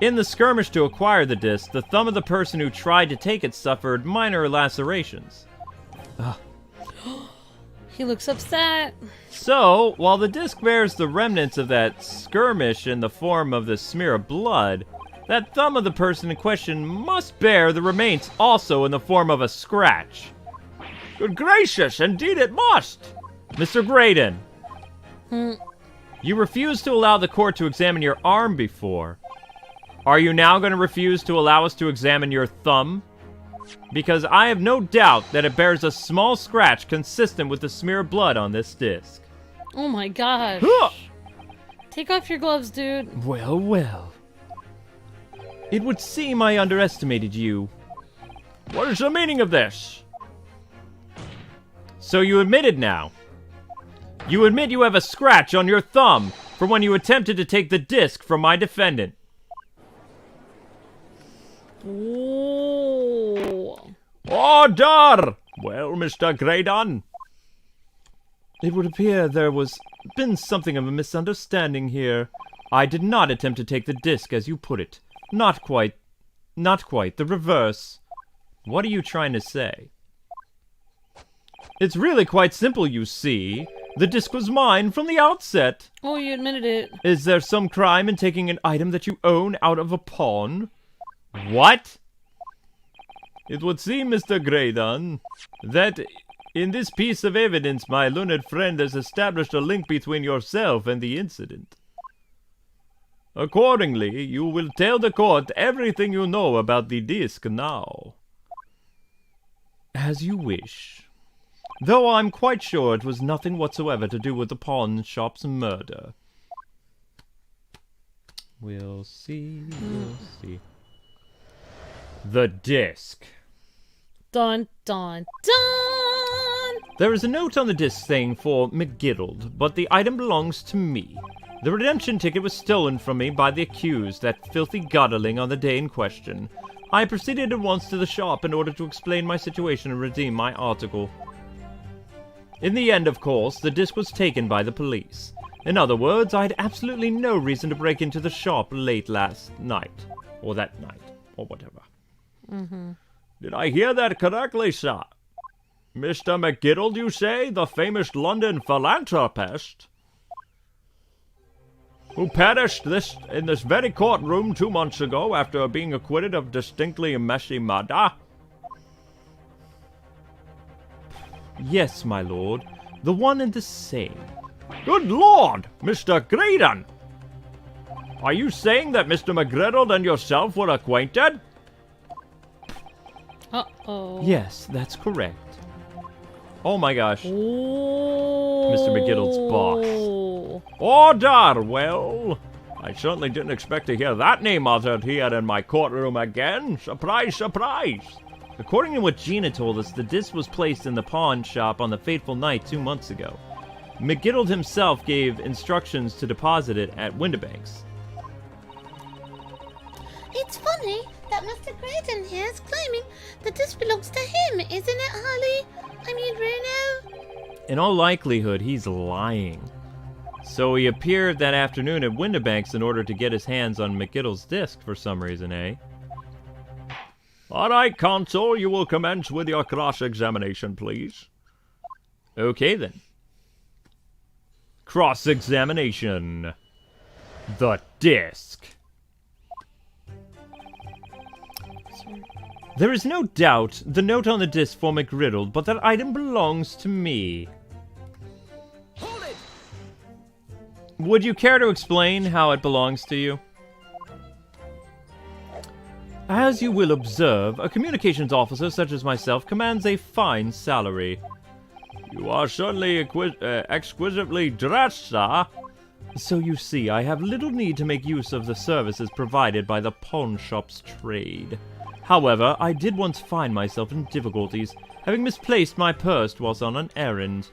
In the skirmish to acquire the disc, the thumb of the person who tried to take it suffered minor lacerations.
He looks upset.
So, while the disc bears the remnants of that skirmish in the form of the smear of blood, that thumb of the person in question must bear the remains also in the form of a scratch. Good gracious, indeed it must! Mr. Graydon, you refused to allow the court to examine your arm before. Are you now going to refuse to allow us to examine your thumb? because I have no doubt that it bears a small scratch consistent with the smear of blood on this disc.
Oh my gosh.
Huh.
Take off your gloves, dude.
Well, well. It would seem I underestimated you. What is the meaning of this? So you admitted now. You admit you have a scratch on your thumb for when you attempted to take the disc from my defendant.
Oh.
Order! Well, Mr. Graydon. It would appear there was been something of a misunderstanding here. I did not attempt to take the disc as you put it. Not quite. Not quite. The reverse. What are you trying to say? It's really quite simple, you see. The disc was mine from the outset.
Oh, you admitted it.
Is there some crime in taking an item that you own out of a pawn? What? It would seem, Mr. Graydon, that in this piece of evidence my learned friend has established a link between yourself and the incident. Accordingly, you will tell the court everything you know about the disc now. As you wish. Though I'm quite sure it was nothing whatsoever to do with the pawn shop's murder. We'll see, we'll see. The disc.
Dun, dun, dun!
There is a note on the disc saying for McGiddled, but the item belongs to me. The redemption ticket was stolen from me by the accused, that filthy godderling, on the day in question. I proceeded at once to the shop in order to explain my situation and redeem my article. In the end, of course, the disc was taken by the police. In other words, I had absolutely no reason to break into the shop late last night. Or that night. Or whatever.
Mm-hmm.
Did I hear that correctly, sir? Mr. McGiddled, you say? The famous London philanthropist? Who perished in this very courtroom 2 months ago after being acquitted of distinctly messy murder? Yes, my lord. The one and the same. Good lord, Mr. Graydon! Are you saying that Mr. McGriddle and yourself were acquainted?
Uh-oh.
Yes, that's correct. Oh my gosh.
Oh.
Mr. McGiddle's boss. Order! Well, I certainly didn't expect to hear that name uttered here in my courtroom again. Surprise, surprise! According to what Gina told us, the disc was placed in the pawn shop on the fateful night 2 months ago. McGiddled himself gave instructions to deposit it at Windibanks.
It's funny that Mr. Graydon here is claiming that this belongs to him, isn't it, Harley? I mean, Bruno?
In all likelihood, he's lying. So he appeared that afternoon at Windibanks in order to get his hands on McGiddle's disc for some reason, eh? All right, counsel, you will commence with your cross-examination, please. Okay, then. Cross-examination. The disc. There is no doubt the note on the disc for McGriddle, but that item belongs to me.
Hold it!
Would you care to explain how it belongs to you? As you will observe, a communications officer such as myself commands a fine salary. You are certainly exquisitely dressed, sir. So you see, I have little need to make use of the services provided by the pawn shop's trade. However, I did once find myself in difficulties, having misplaced my purse whilst on an errand,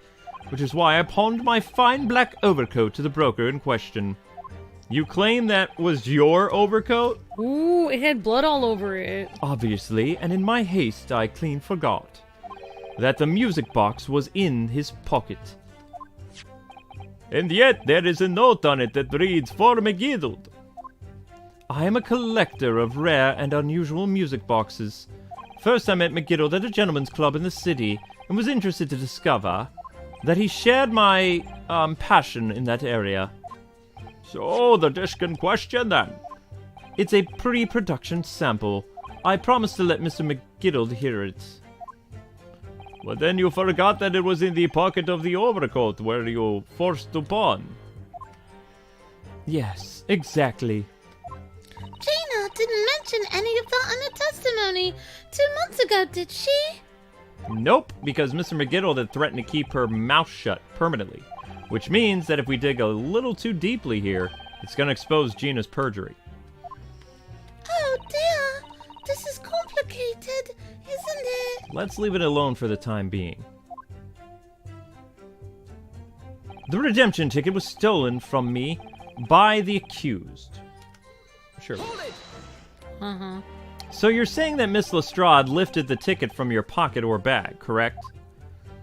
which is why I pawned my fine black overcoat to the broker in question. You claim that was your overcoat?
Ooh, it had blood all over it.
Obviously, and in my haste I clean forgot that the music box was in his pocket. And yet there is a note on it that reads, "For McGiddled." I am a collector of rare and unusual music boxes. First I met McGiddled at a gentleman's club in the city, and was interested to discover that he shared my, passion in that area. So, the disc in question, then? It's a pre-production sample. I promised to let Mr. McGiddled hear it. Well, then you forgot that it was in the pocket of the overcoat where you forced to pawn. Yes, exactly.
Gina, didn't mention any of that in her testimony 2 months ago, did she?
Nope, because Mr. McGiddle had threatened to keep her mouth shut permanently. Which means that if we dig a little too deeply here, it's going to expose Gina's perjury.
Oh dear, this is complicated, isn't it?
Let's leave it alone for the time being. The redemption ticket was stolen from me by the accused. Sure.
Uh-huh.
So you're saying that Miss Lestrade lifted the ticket from your pocket or bag, correct?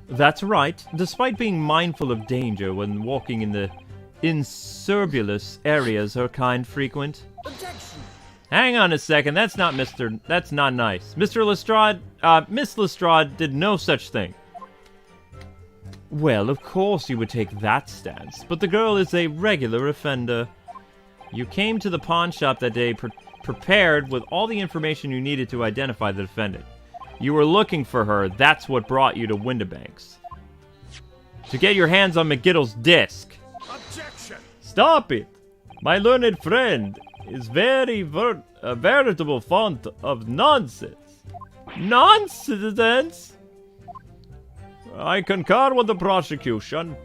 That's right. Despite being mindful of danger when walking in the insurbulous areas her kind frequent.
Objection.
Hang on a second. That's not nice. Mr. Lestrade, Miss Lestrade did no such thing. Well, of course you would take that stance, but the girl is a regular offender. You came to the pawn shop that day prepared with all the information you needed to identify the defendant. You were looking for her, that's what brought you to Windibanks. To get your hands on McGiddle's disc.
Objection.
Stop it! My learned friend is a veritable font of nonsense. Nonsense? I concur with the prosecution.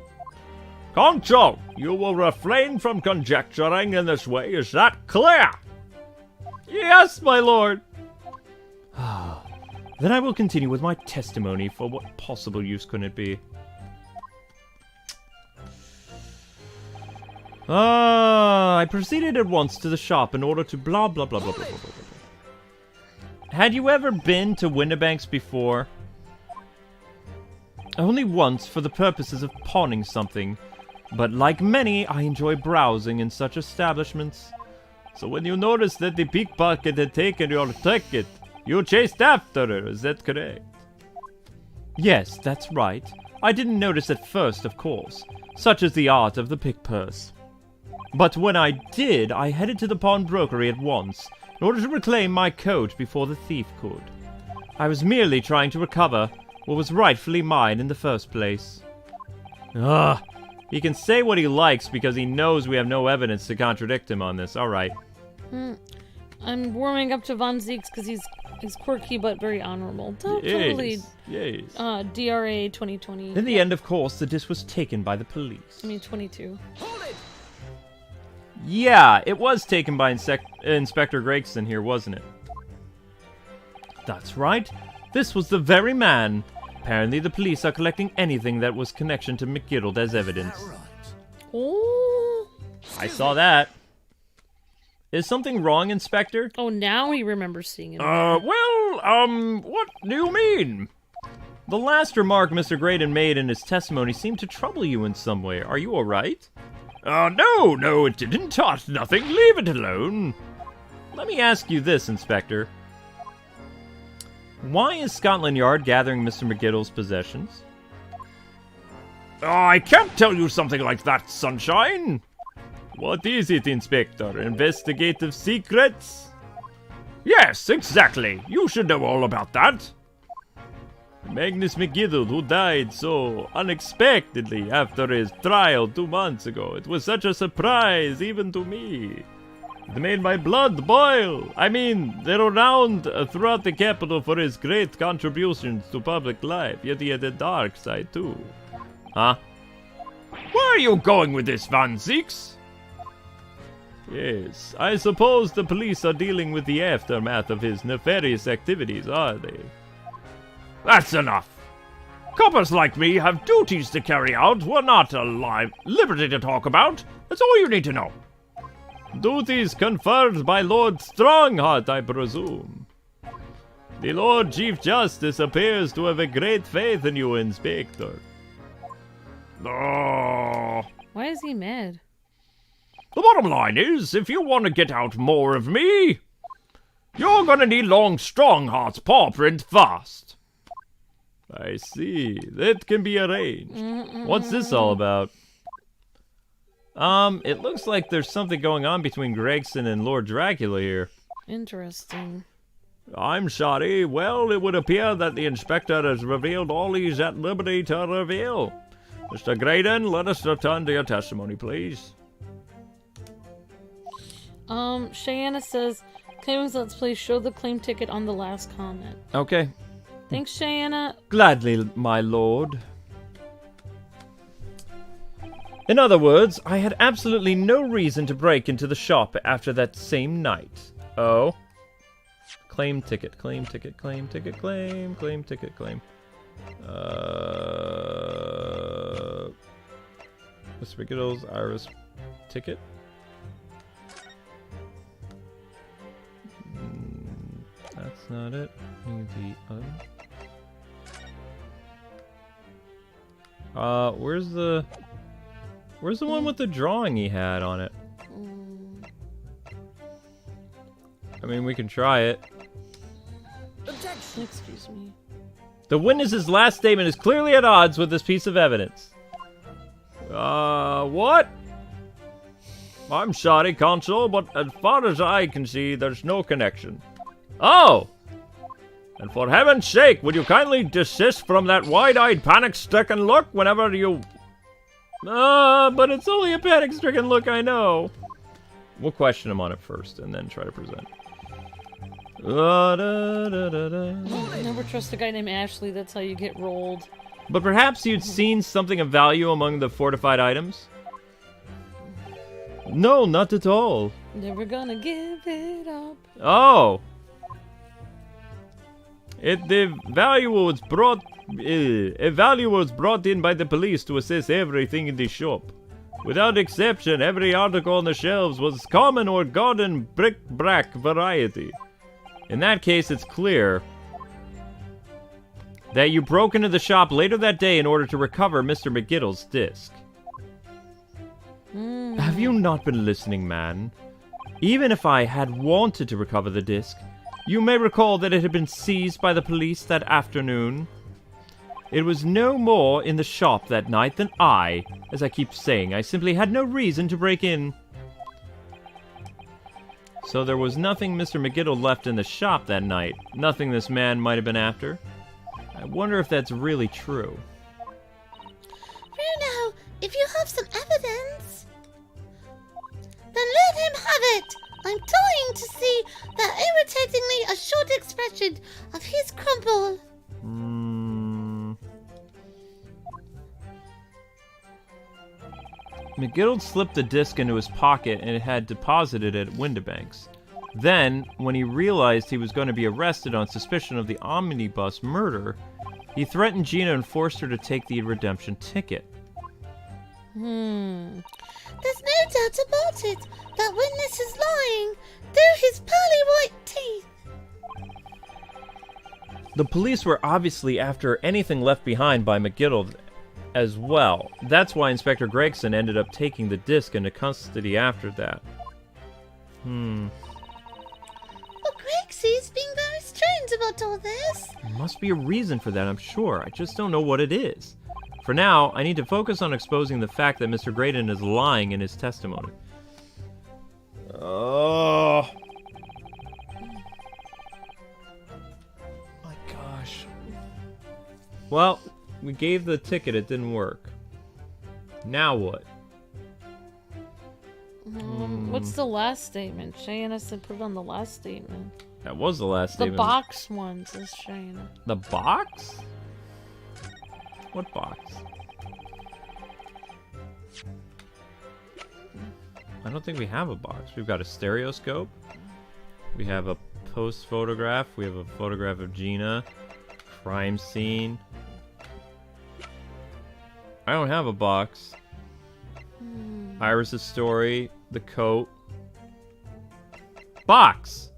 Concho, you will refrain from conjecturing in this way, is that clear? Yes, my lord. Then I will continue with my testimony, for what possible use could it be? I proceeded at once to the shop in order to blah blah blah blah blah blah blah blah. Had you ever been to Windibanks before? Only once for the purposes of pawning something, but like many, I enjoy browsing in such establishments. So when you noticed that the pickpocket had taken your ticket, you chased after her, is that correct? Yes, that's right. I didn't notice at first, of course. Such is the art of the pick-purse. But when I did, I headed to the pawnbrokery at once, in order to reclaim my coat before the thief could. I was merely trying to recover what was rightfully mine in the first place. He can say what he likes because he knows we have no evidence to contradict him on this. Alright.
I'm warming up to Von Zeeks because he's quirky but very honorable. Totally.
Yes.
DRA 2020.
In the end, of course, the disc was taken by the police.
I mean, 22.
Hold it.
Yeah, it was taken by Inspector Gregson here, wasn't it? That's right. This was the very man. Apparently, the police are collecting anything that was connection to McGiddle as evidence.
Right.
Oh.
I saw that. Is something wrong, Inspector?
Oh, now he remembers seeing him.
What do you mean? The last remark Mr. Graydon made in his testimony seemed to trouble you in some way. Are you alright? No, it didn't touch nothing. Leave it alone. Let me ask you this, Inspector. Why is Scotland Yard gathering Mr. McGiddle's possessions? I can't tell you something like that, Sunshine. What is it, Inspector? Investigative secrets? Yes, exactly. You should know all about that. Magnus McGiddle, who died so unexpectedly after his trial 2 months ago. It was such a surprise, even to me. It made my blood boil. I mean, they're renowned throughout the capital for his great contributions to public life, yet he had a dark side too. Huh? Where are you going with this, Van Zeeks? Yes, I suppose the police are dealing with the aftermath of his nefarious activities, are they? That's enough. Coppers like me have duties to carry out we're not alive liberty to talk about. That's all you need to know. Duties conferred by Lord Strongheart, I presume. The Lord Chief Justice appears to have a great faith in you, Inspector. Oh.
Why is he mad?
The bottom line is, if you want to get out more of me, you're gonna need Long Strongheart's paw print fast. I see. That can be arranged. What's this all about? It looks like there's something going on between Gregson and Lord Dracula here.
Interesting.
I'm sorry. Well, it would appear that the inspector has revealed all he's at liberty to reveal. Mr. Graydon, let us return to your testimony, please.
Cheyenne says, Kwings Let's Play show the claim ticket on the last comment.
Okay.
Thanks, Cheyenne.
Gladly, my lord. In other words, I had absolutely no reason to break into the shop after that same night. Oh. Claim ticket, claim ticket, claim ticket, claim ticket, claim. Mr. McGiddle's Iris ticket. That's not it. Need the other. Where's the one with the drawing he had on it? I mean, we can try it.
Objection.
Excuse me.
The witness's last statement is clearly at odds with this piece of evidence. What? I'm sorry, Consul, but as far as I can see, there's no connection. Oh! And for heaven's sake, would you kindly desist from that wide-eyed, panic-stricken look whenever you... but it's only a panic-stricken look, I know. We'll question him on it first, and then try to present.
Never trust a guy named Ashley, that's how you get rolled.
But perhaps you'd seen something of value among the fortified items? No, not at all.
Never gonna give it up.
Oh! The value was brought... a value was brought in by the police to assess everything in the shop. Without exception, every article on the shelves was common or garden bric-brac variety. In that case, it's clear that you broke into the shop later that day in order to recover Mr. McGiddle's disc. Have you not been listening, man? Even if I had wanted to recover the disc, you may recall that it had been seized by the police that afternoon. It was no more in the shop that night than as I keep saying, I simply had no reason to break in. So there was nothing Mr. McGiddle left in the shop that night. Nothing this man might have been after. I wonder if that's really true.
Ryuno, if you have some evidence, then let him have it. I'm dying to see that irritatingly assured expression of his crumble.
McGiddle slipped the disc into his pocket and had deposited it at Windibank's. Then, when he realized he was going to be arrested on suspicion of the omnibus murder, he threatened Gina and forced her to take the redemption ticket.
There's no doubt about it. That witness is lying through his pearly white teeth.
The police were obviously after anything left behind by McGiddle as well. That's why Inspector Gregson ended up taking the disc into custody after that.
Well, Gregsy's being very strange about all this.
There must be a reason for that, I'm sure. I just don't know what it is. For now, I need to focus on exposing the fact that Mr. Graydon is lying in his testimony. Oh. My gosh. Well, we gave the ticket, it didn't work. Now what?
What's the last statement? Cheyenne said put it on the last statement.
That was the last statement.
The box one says Cheyenne.
The box? What box? I don't think we have a box. We've got a stereoscope. We have a post photograph. We have a photograph of Gina. Crime scene. I don't have a box. Iris's story. The coat. Box!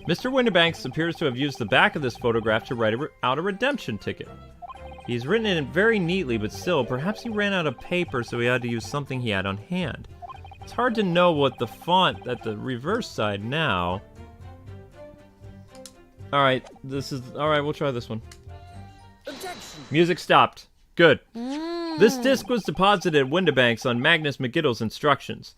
Mr. Windibanks appears to have used the back of this photograph to write out a redemption ticket. He's written it very neatly, but still, perhaps he ran out of paper, so he had to use something he had on hand. It's hard to know what the font at the reverse side now. Alright, we'll try this one.
Objection.
Music stopped. Good. This disc was deposited at Windibanks on Magnus McGiddle's instructions.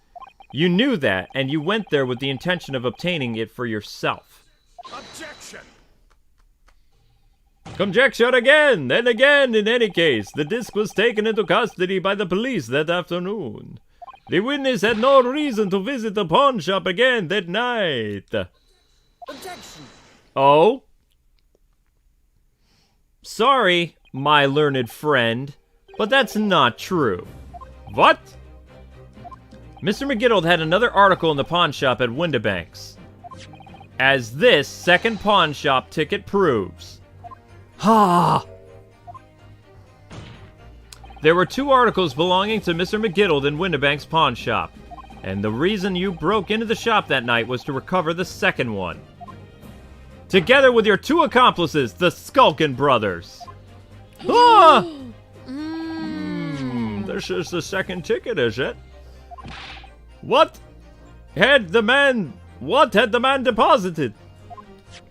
You knew that, and you went there with the intention of obtaining it for yourself.
Objection.
Conjecture again, and again in any case. The disc was taken into custody by the police that afternoon. The witness had no reason to visit the pawn shop again that night.
Objection.
Oh? Sorry, my learned friend, but that's not true. What? Mr. McGiddle had another article in the pawn shop at Windibanks, as this second pawn shop ticket proves. Ha! There were 2 articles belonging to Mr. McGiddle in Windibanks pawn shop, and the reason you broke into the shop that night was to recover the second one. Together with your 2 accomplices, the Skulkin brothers. Ah! This is the second ticket, is it? What had the man deposited?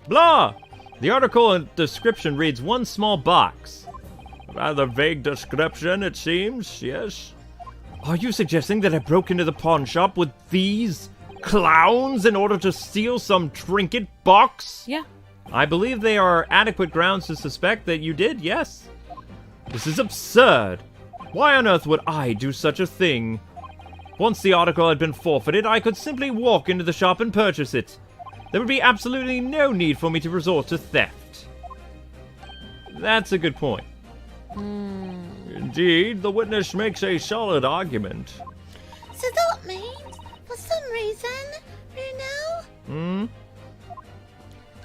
Blah! The article and description reads 1 small box. Rather vague description, it seems, yes. Are you suggesting that I broke into the pawn shop with these clowns in order to steal some trinket box?
Yeah.
I believe they are adequate grounds to suspect that you did, yes. This is absurd. Why on earth would I do such a thing? Once the article had been forfeited, I could simply walk into the shop and purchase it. There would be absolutely no need for me to resort to theft. That's a good point. Indeed, the witness makes a solid argument.
So that means, for some reason, Runo,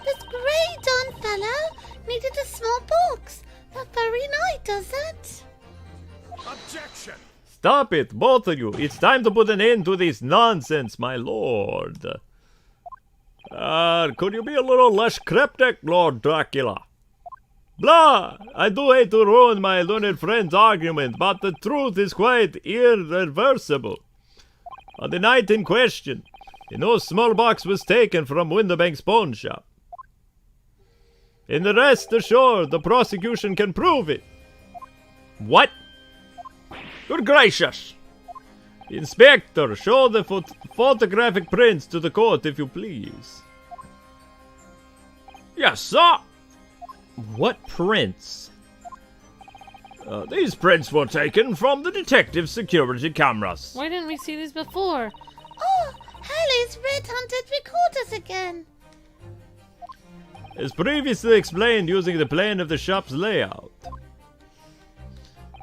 this grey Don fellow needed a small box. That very night, does it?
Objection.
Stop it, both of you. It's time to put an end to this nonsense, my lord. Could you be a little less cryptic, Lord Dracula? Blah! I do hate to ruin my learned friend's argument, but the truth is quite irreversible. On the night in question, no small box was taken from Windibank's pawn shop. And the rest assured the prosecution can prove it. What? Good gracious! Inspector, show the photographic prints to the court, if you please. Yes, sir. What prints? These prints were taken from the detective security cameras.
Why didn't we see these before?
Oh, Haley's red-hunted recorders again.
As previously explained using the plan of the shop's layout.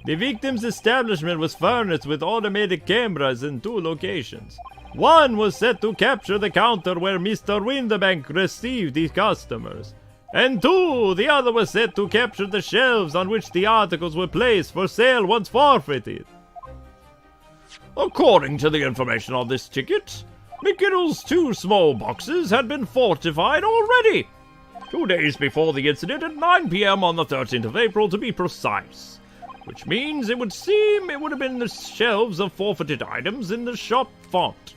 The victim's establishment was furnished with automated cameras in 2 locations. One was set to capture the counter where Mr. Windibank received his customers. And 2, the other was set to capture the shelves on which the articles were placed for sale once forfeited. According to the information on this ticket, McGiddle's 2 small boxes had been fortified already. 2 days before the incident at 9 p.m. on the 13th of April to be precise. Which means it would seem it would have been the shelves of forfeited items in the shop front.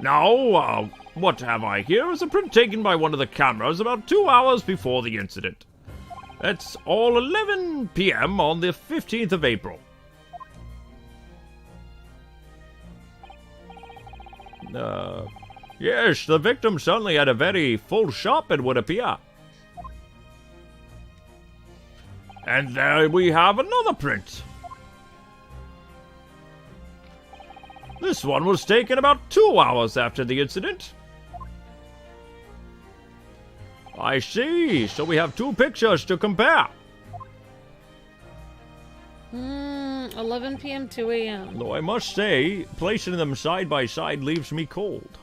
Now, what have I here is a print taken by one of the cameras about 2 hours before the incident. That's all 11 p.m. on the 15th of April. Yes, the victim certainly had a very full shop, it would appear. And there we have another print. This one was taken about 2 hours after the incident. I see, so we have 2 pictures to compare.
11 p.m., 2 a.m.
Though I must say, placing them side by side leaves me cold.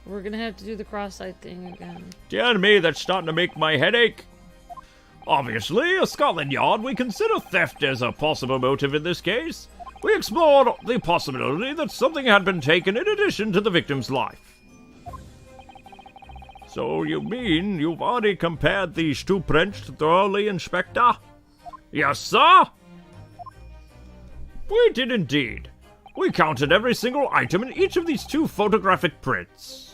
We're gonna have to do the cross-eyed thing again.
Dear me, that's starting to make my head ache. Obviously, at Scotland Yard, we consider theft as a possible motive in this case. We explored the possibility that something had been taken in addition to the victim's life. So you mean you've already compared these 2 prints thoroughly, Inspector? Yes, sir? We did indeed. We counted every single item in each of these 2 photographic prints.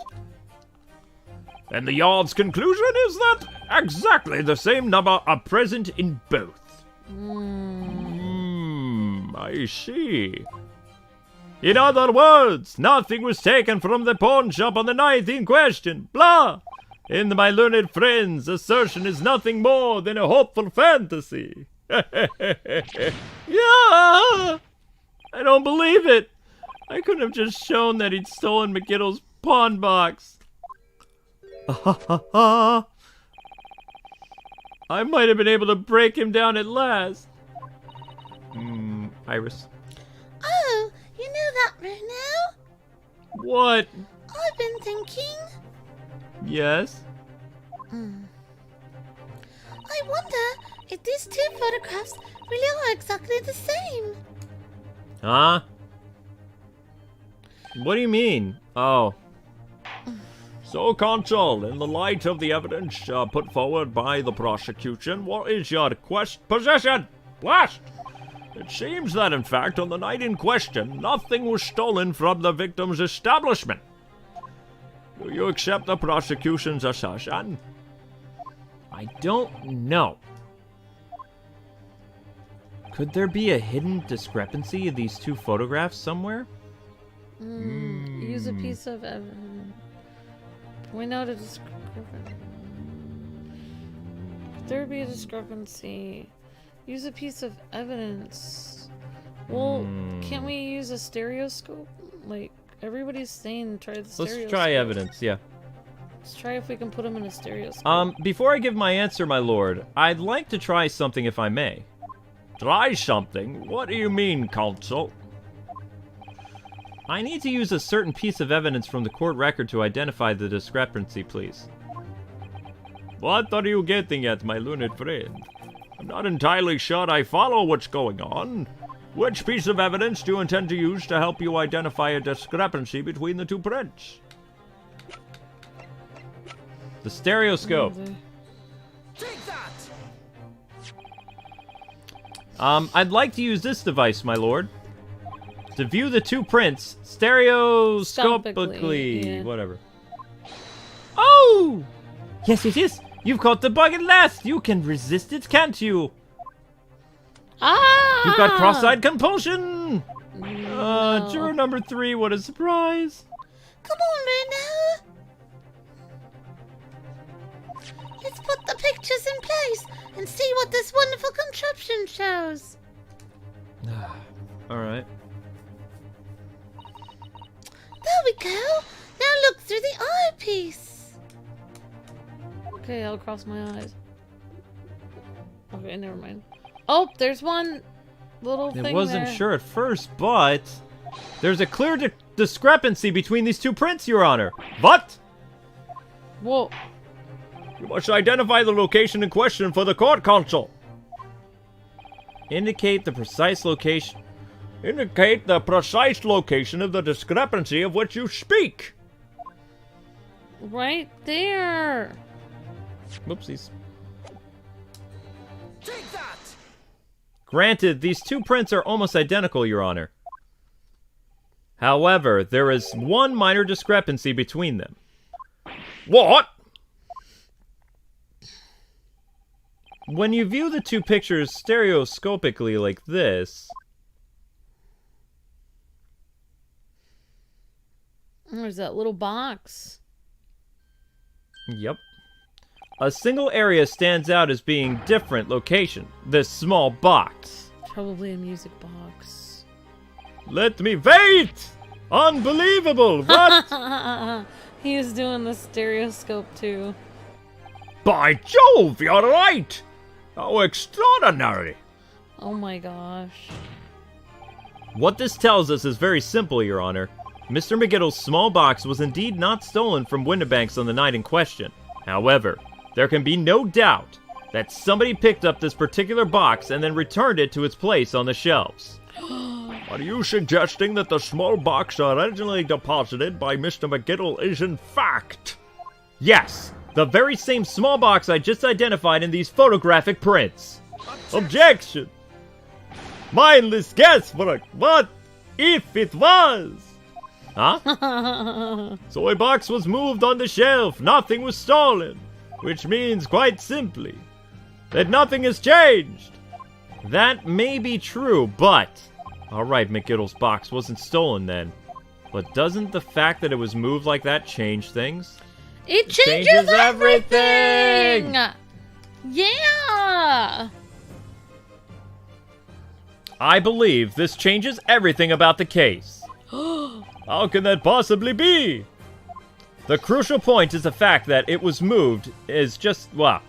And the Yard's conclusion is that exactly the same number are present in both. I see. In other words, nothing was taken from the pawn shop on the night in question. Blah! And my learned friend's assertion is nothing more than a hopeful fantasy. Yeah! I don't believe it. I couldn't have just shown that he'd stolen McGittle's pawn box. I might have been able to break him down at last. Iris.
Oh, you know that, Bruno?
What?
I've been thinking.
Yes?
I wonder if these two photographs really are exactly the same.
Huh? What do you mean? Oh. So, Consul, in the light of the evidence put forward by the prosecution, what is your position? Blast! It seems that, in fact, on the night in question, nothing was stolen from the victim's establishment. Do you accept the prosecution's assertion? I don't know. Could there be a hidden discrepancy in these two photographs somewhere?
Use a piece of evidence. Point out a discrepancy. Could there be a discrepancy? Use a piece of evidence. Well, can't we use a stereoscope? Like, everybody's saying try the stereoscope.
Let's try evidence, yeah.
Let's try if we can put them in a stereoscope.
Before I give my answer, my lord, I'd like to try something if I may. Try something? What do you mean, Consul? I need to use a certain piece of evidence from the court record to identify the discrepancy, please. What are you getting at, my learned friend? I'm not entirely sure I follow what's going on. Which piece of evidence do you intend to use to help you identify a discrepancy between the two prints? The stereoscope.
Take that!
I'd like to use this device, my lord. To view the two prints stereoscopically.
Yeah.
Whatever. Oh! Yes, it is. You've caught the bug at last. You can resist it, can't you?
Ah!
You've got cross-eyed compulsion.
No.
Juror number 3, what a surprise.
Come on, Bruno. Let's put the pictures in place and see what this wonderful contraption shows.
Alright.
There we go. Now look through the eyepiece.
Okay, I'll cross my eyes. Okay, never mind. Oh, there's one little thing
I wasn't
there.
sure at first, but there's a clear discrepancy between these two prints, Your Honor. What?
Whoa.
You must identify the location in question for the court, Consul. Indicate the precise location. Indicate the precise location of the discrepancy of which you speak.
Right there.
Whoopsies.
Take that!
Granted, these two prints are almost identical, Your Honor. However, there is one minor discrepancy between them. What? When you view the two pictures stereoscopically like this...
There's that little box.
Yep. A single area stands out as being different location. This small box.
Probably a music box.
Let me wait! Unbelievable! What?
He was doing the stereoscope too.
By Jove, you're right! How extraordinary!
Oh my gosh.
What this tells us is very simple, Your Honor. Mr. McGittle's small box was indeed not stolen from Windibanks on the night in question. However, there can be no doubt that somebody picked up this particular box and then returned it to its place on the shelves. Are you suggesting that the small box originally deposited by Mr. McGittle is in fact... Yes, the very same small box I just identified in these photographic prints. Objection! Mindless guesswork! What if it was? Huh? So a box was moved on the shelf, nothing was stolen. Which means, quite simply, that nothing has changed. That may be true, but... Alright, McGittle's box wasn't stolen then. But doesn't the fact that it was moved like that change things?
It changes everything! Yeah!
I believe this changes everything about the case. How can that possibly be? The crucial point is the fact that it was moved is just, well,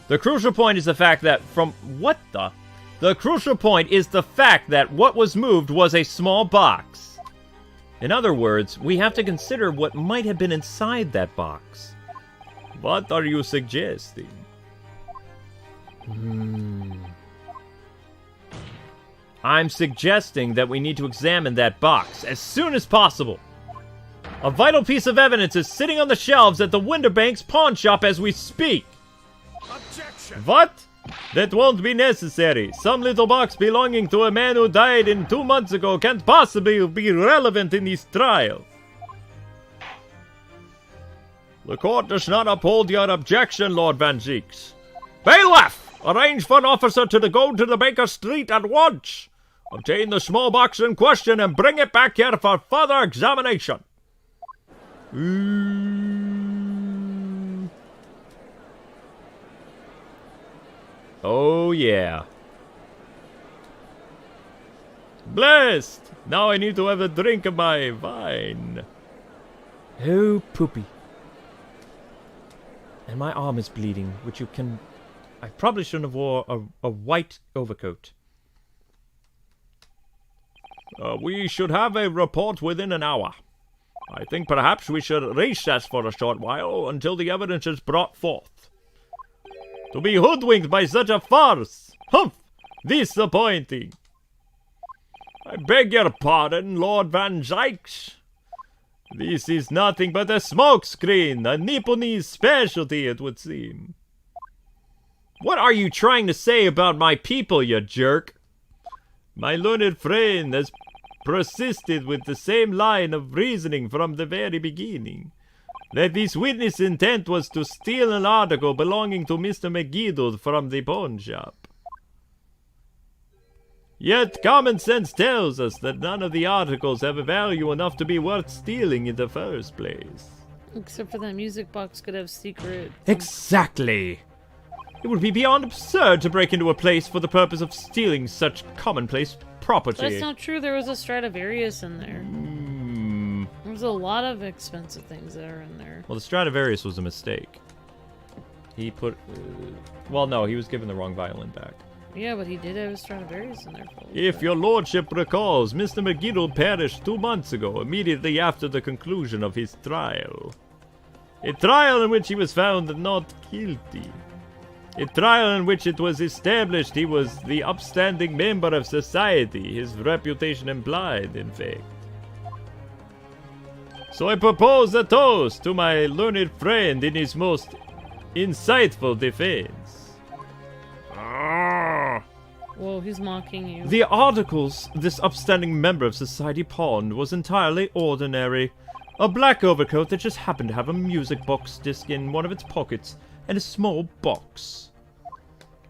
the crucial point is the fact that The crucial point is the fact that what was moved was a small box. In other words, we have to consider what might have been inside that box. What are you suggesting? I'm suggesting that we need to examine that box as soon as possible. A vital piece of evidence is sitting on the shelves at the Winterbanks pawn shop as we speak.
Objection!
What? That won't be necessary. Some little box belonging to a man who died 2 months ago can't possibly be relevant in this trial. The court does not uphold your objection, Lord Van Zieks. Bailiff! Arrange for an officer to go to the Baker Street at once. Obtain the small box in question and bring it back here for further examination. Oh, yeah. Blessed! Now I need to have a drink of my wine. Oh, poopy. And my arm is bleeding, which you can... I probably shouldn't have wore a white overcoat. We should have a report within an hour. I think perhaps we should recess for a short while until the evidence is brought forth. To be hoodwinked by such a farce! Humph! Disappointing! I beg your pardon, Lord Van Zieks. This is nothing but a smokescreen, a Nipponese specialty, it would seem. What are you trying to say about my people, you jerk? My learned friend has persisted with the same line of reasoning from the very beginning. That this witness' intent was to steal an article belonging to Mr. McGiddle from the pawn shop. Yet common sense tells us that none of the articles have a value enough to be worth stealing in the first place.
Except for that music box could have secret...
Exactly! It would be beyond absurd to break into a place for the purpose of stealing such commonplace property.
That's not true. There was a Stradivarius in there. There's a lot of expensive things that are in there.
Well, the Stradivarius was a mistake. He put... well, no, he was given the wrong violin back.
Yeah, but he did have a Stradivarius in there.
If your lordship recalls, Mr. McGiddle perished 2 months ago, immediately after the conclusion of his trial. A trial in which he was found not guilty. A trial in which it was established he was the upstanding member of society, his reputation implied, in fact. So I propose a toast to my learned friend in his most insightful defense.
Whoa, he's mocking you.
The articles this upstanding member of society pawned was entirely ordinary. A black overcoat that just happened to have a music box disc in one of its pockets and a small box.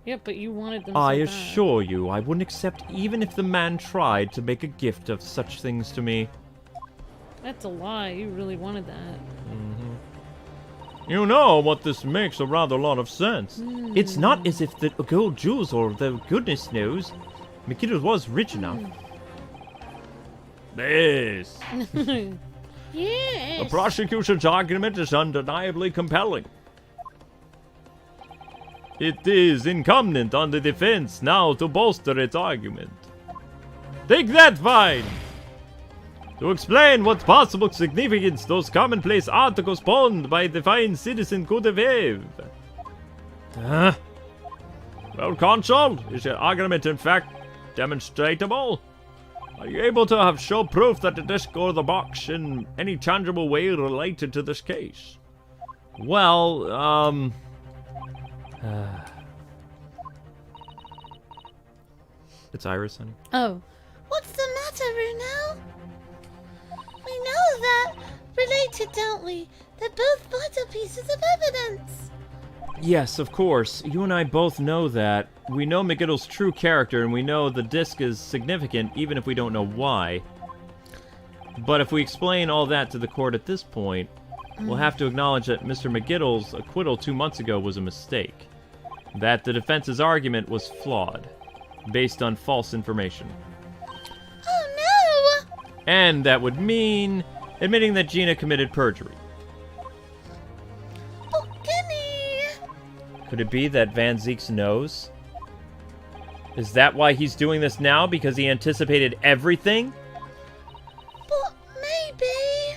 Yeah, but you wanted them
I
so
assure you, I wouldn't accept even if the man tried to make a gift of such things to me.
That's a lie. You really wanted that.
You know what this makes a rather lot of sense. It's not as if the gold jewels or the goodness knows. McGiddle was rich enough. This.
Yes.
The prosecution's argument is undeniably compelling. It is incumbent on the defense now to bolster its argument. Take that, fine! To explain what possible significance those commonplace articles pawned by the fine citizen could have had. Well, Consul, is your argument in fact demonstrable? Are you able to have show proof that the disc or the box in any tangible way related to this case? Well, it's Iris, honey.
Oh.
What's the matter, Runel? We know that related, don't we? They're both vital pieces of evidence.
Yes, of course. You and I both know that. We know McGiddle's true character, and we know the disc is significant, even if we don't know why. But if we explain all that to the court at this point, we'll have to acknowledge that Mr. McGiddle's acquittal 2 months ago was a mistake. That the defense's argument was flawed, based on false information.
Oh no!
And that would mean admitting that Gina committed perjury.
Oh, Kenny!
Could it be that Van Zieks knows? Is that why he's doing this now? Because he anticipated everything?
But maybe...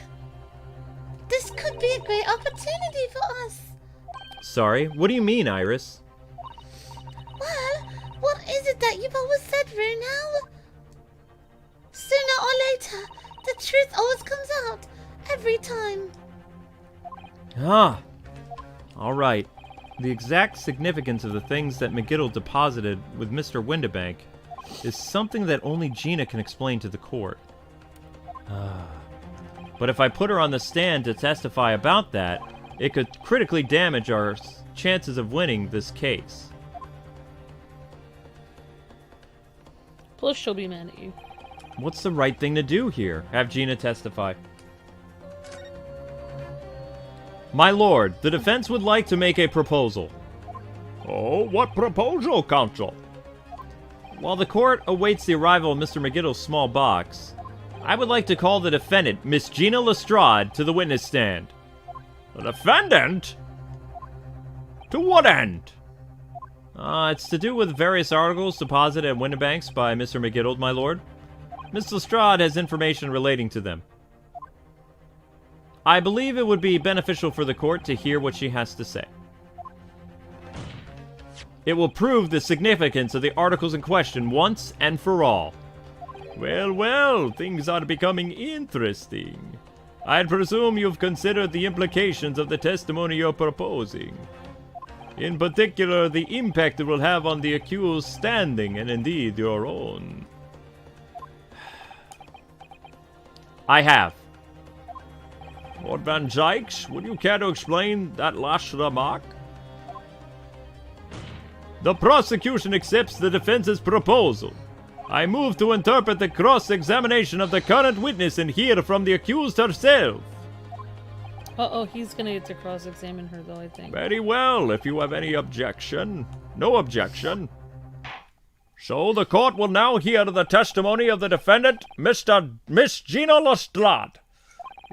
this could be a great opportunity for us.
Sorry, what do you mean, Iris?
Well, what is it that you've always said, Bruno? Sooner or later, the truth always comes out. Every time.
Ah, alright. The exact significance of the things that McGiddle deposited with Mr. Windibank is something that only Gina can explain to the court. But if I put her on the stand to testify about that, it could critically damage our chances of winning this case.
Plus, she'll be mad at you.
What's the right thing to do here? Have Gina testify. My lord, the defense would like to make a proposal. Oh, what proposal, counsel? While the court awaits the arrival of Mr. McGiddle's small box, I would like to call the defendant, Miss Gina Lestrade, to the witness stand. The defendant? To what end? It's to do with various articles deposited at Windibank's by Mr. McGiddle, my lord. Miss Lestrade has information relating to them. I believe it would be beneficial for the court to hear what she has to say. It will prove the significance of the articles in question once and for all. Well, well, things are becoming interesting. I presume you've considered the implications of the testimony you're proposing. In particular, the impact it will have on the accused's standing, and indeed your own. I have. Lord Van Zieks, would you care to explain that last remark? The prosecution accepts the defense's proposal. I move to interpret the cross-examination of the current witness and hear from the accused herself.
Uh-oh, he's gonna get to cross-examine her, though, I think.
Very well, if you have any objection. No objection. So the court will now hear the testimony of the defendant, Miss Gina Lestrade.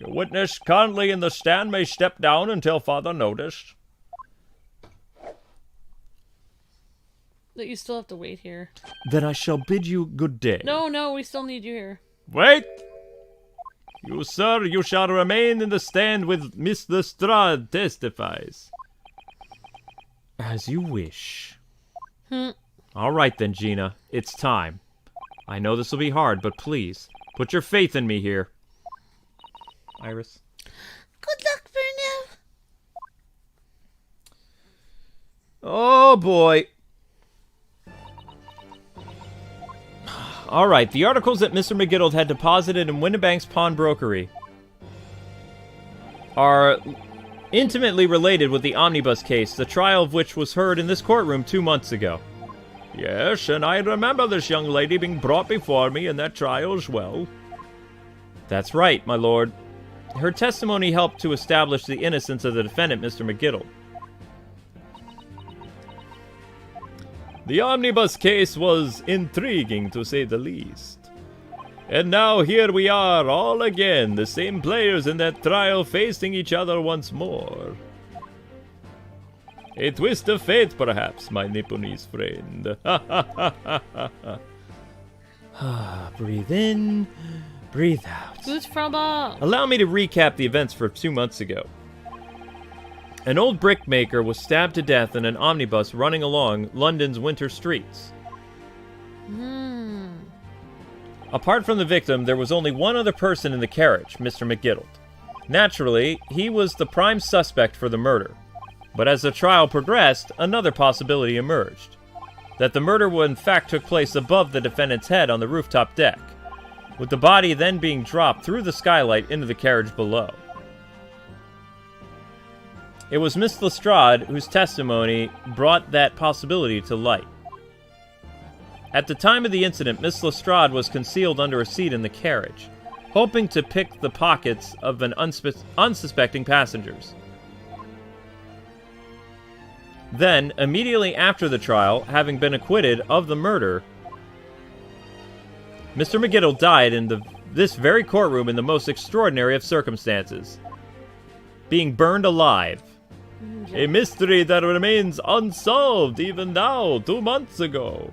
Your witness currently in the stand may step down until further notice.
That you still have to wait here.
Then I shall bid you good day.
No, we still need you here.
Wait! You, sir, you shall remain in the stand with Miss Lestrade testifies. As you wish. All right then, Gina. It's time. I know this will be hard, but please, put your faith in me here. Iris.
Good luck, Bruno.
Oh, boy. All right, the articles that Mr. McGiddle had deposited in Windibank's pawnbrokery are intimately related with the omnibus case, the trial of which was heard in this courtroom 2 months ago. Yes, and I remember this young lady being brought before me in that trial as well. That's right, my lord. Her testimony helped to establish the innocence of the defendant, Mr. McGiddle. The omnibus case was intriguing, to say the least. And now here we are, all again, the same players in that trial facing each other once more. A twist of fate, perhaps, my Nipponese friend. Breathe in, breathe out.
Good Fraba!
Allow me to recap the events for 2 months ago. An old brickmaker was stabbed to death in an omnibus running along London's winter streets. Apart from the victim, there was only one other person in the carriage, Mr. McGiddle. Naturally, he was the prime suspect for the murder. But as the trial progressed, another possibility emerged. That the murder in fact took place above the defendant's head on the rooftop deck, with the body then being dropped through the skylight into the carriage below. It was Miss Lestrade whose testimony brought that possibility to light. At the time of the incident, Miss Lestrade was concealed under a seat in the carriage, hoping to pick the pockets of an unsuspecting passengers. Then, immediately after the trial, having been acquitted of the murder, Mr. McGiddle died in the this very courtroom in the most extraordinary of circumstances. Being burned alive. A mystery that remains unsolved even now, 2 months ago.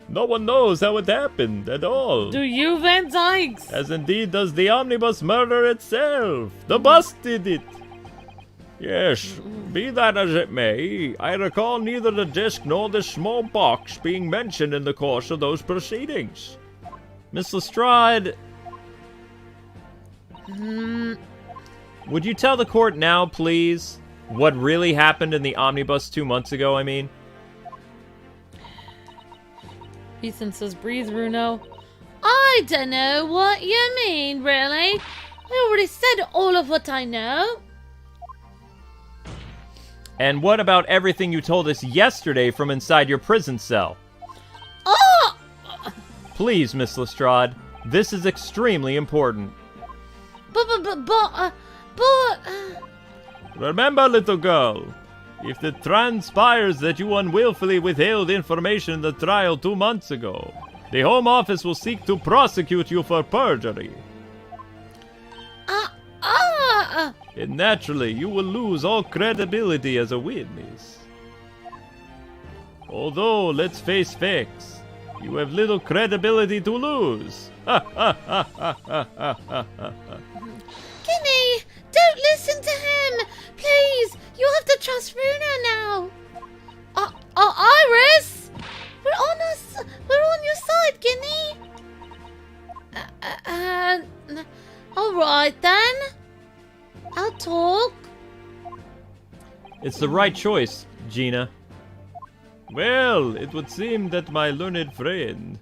No one knows how it happened at all.
Do you, Van Dykes?
As indeed does the omnibus murder itself. The bus did it. Yes, be that as it may, I recall neither the disc nor the small box being mentioned in the course of those proceedings. Miss Lestrade... Would you tell the court now, please, what really happened in the omnibus 2 months ago, I mean?
Ethan says, breathe, Runo. I don't know what you mean, really. I already said all of what I know.
And what about everything you told us yesterday from inside your prison cell?
Oh!
Please, Miss Lestrade, this is extremely important.
But...
Remember, little girl, if it transpires that you unwillfully withheld information in the trial 2 months ago, the Home Office will seek to prosecute you for perjury. And naturally, you will lose all credibility as a witness. Although, let's face facts, you have little credibility to lose.
Ginny, don't listen to him! Please, you have to trust Runa now. Iris! We're on your side, Ginny. Alright then. I'll talk.
It's the right choice, Gina. Well, it would seem that my learned friend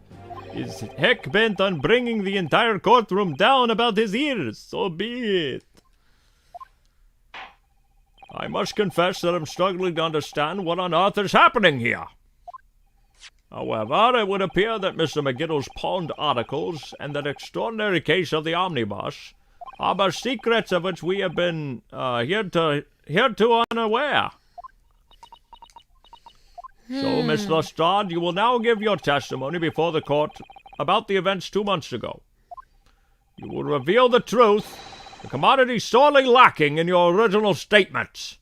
is heck bent on bringing the entire courtroom down about his ears, so be it. I must confess that I'm struggling to understand what on earth is happening here. However, it would appear that Mr. McGittle's pawned articles and that extraordinary case of the omnibus are but secrets of which we have been hereto unaware. So, Miss Lestrade, you will now give your testimony before the court about the events 2 months ago. You will reveal the truth, the commodity sorely lacking in your original statements.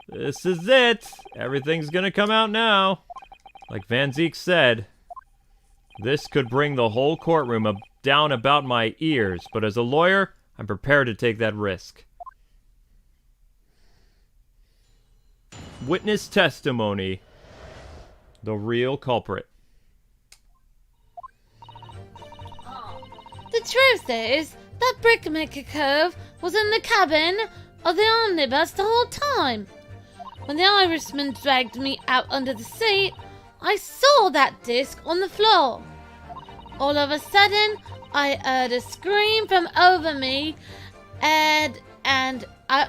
This is it. Everything's gonna come out now. Like Van Zeke said, this could bring the whole courtroom down about my ears, but as a lawyer, I'm prepared to take that risk. Witness testimony. The real culprit.
The truth is that Brickmaker Cove was in the cabin of the omnibus the whole time. When the Irishman dragged me out under the seat, I saw that disc on the floor. All of a sudden, I heard a scream from over me, and I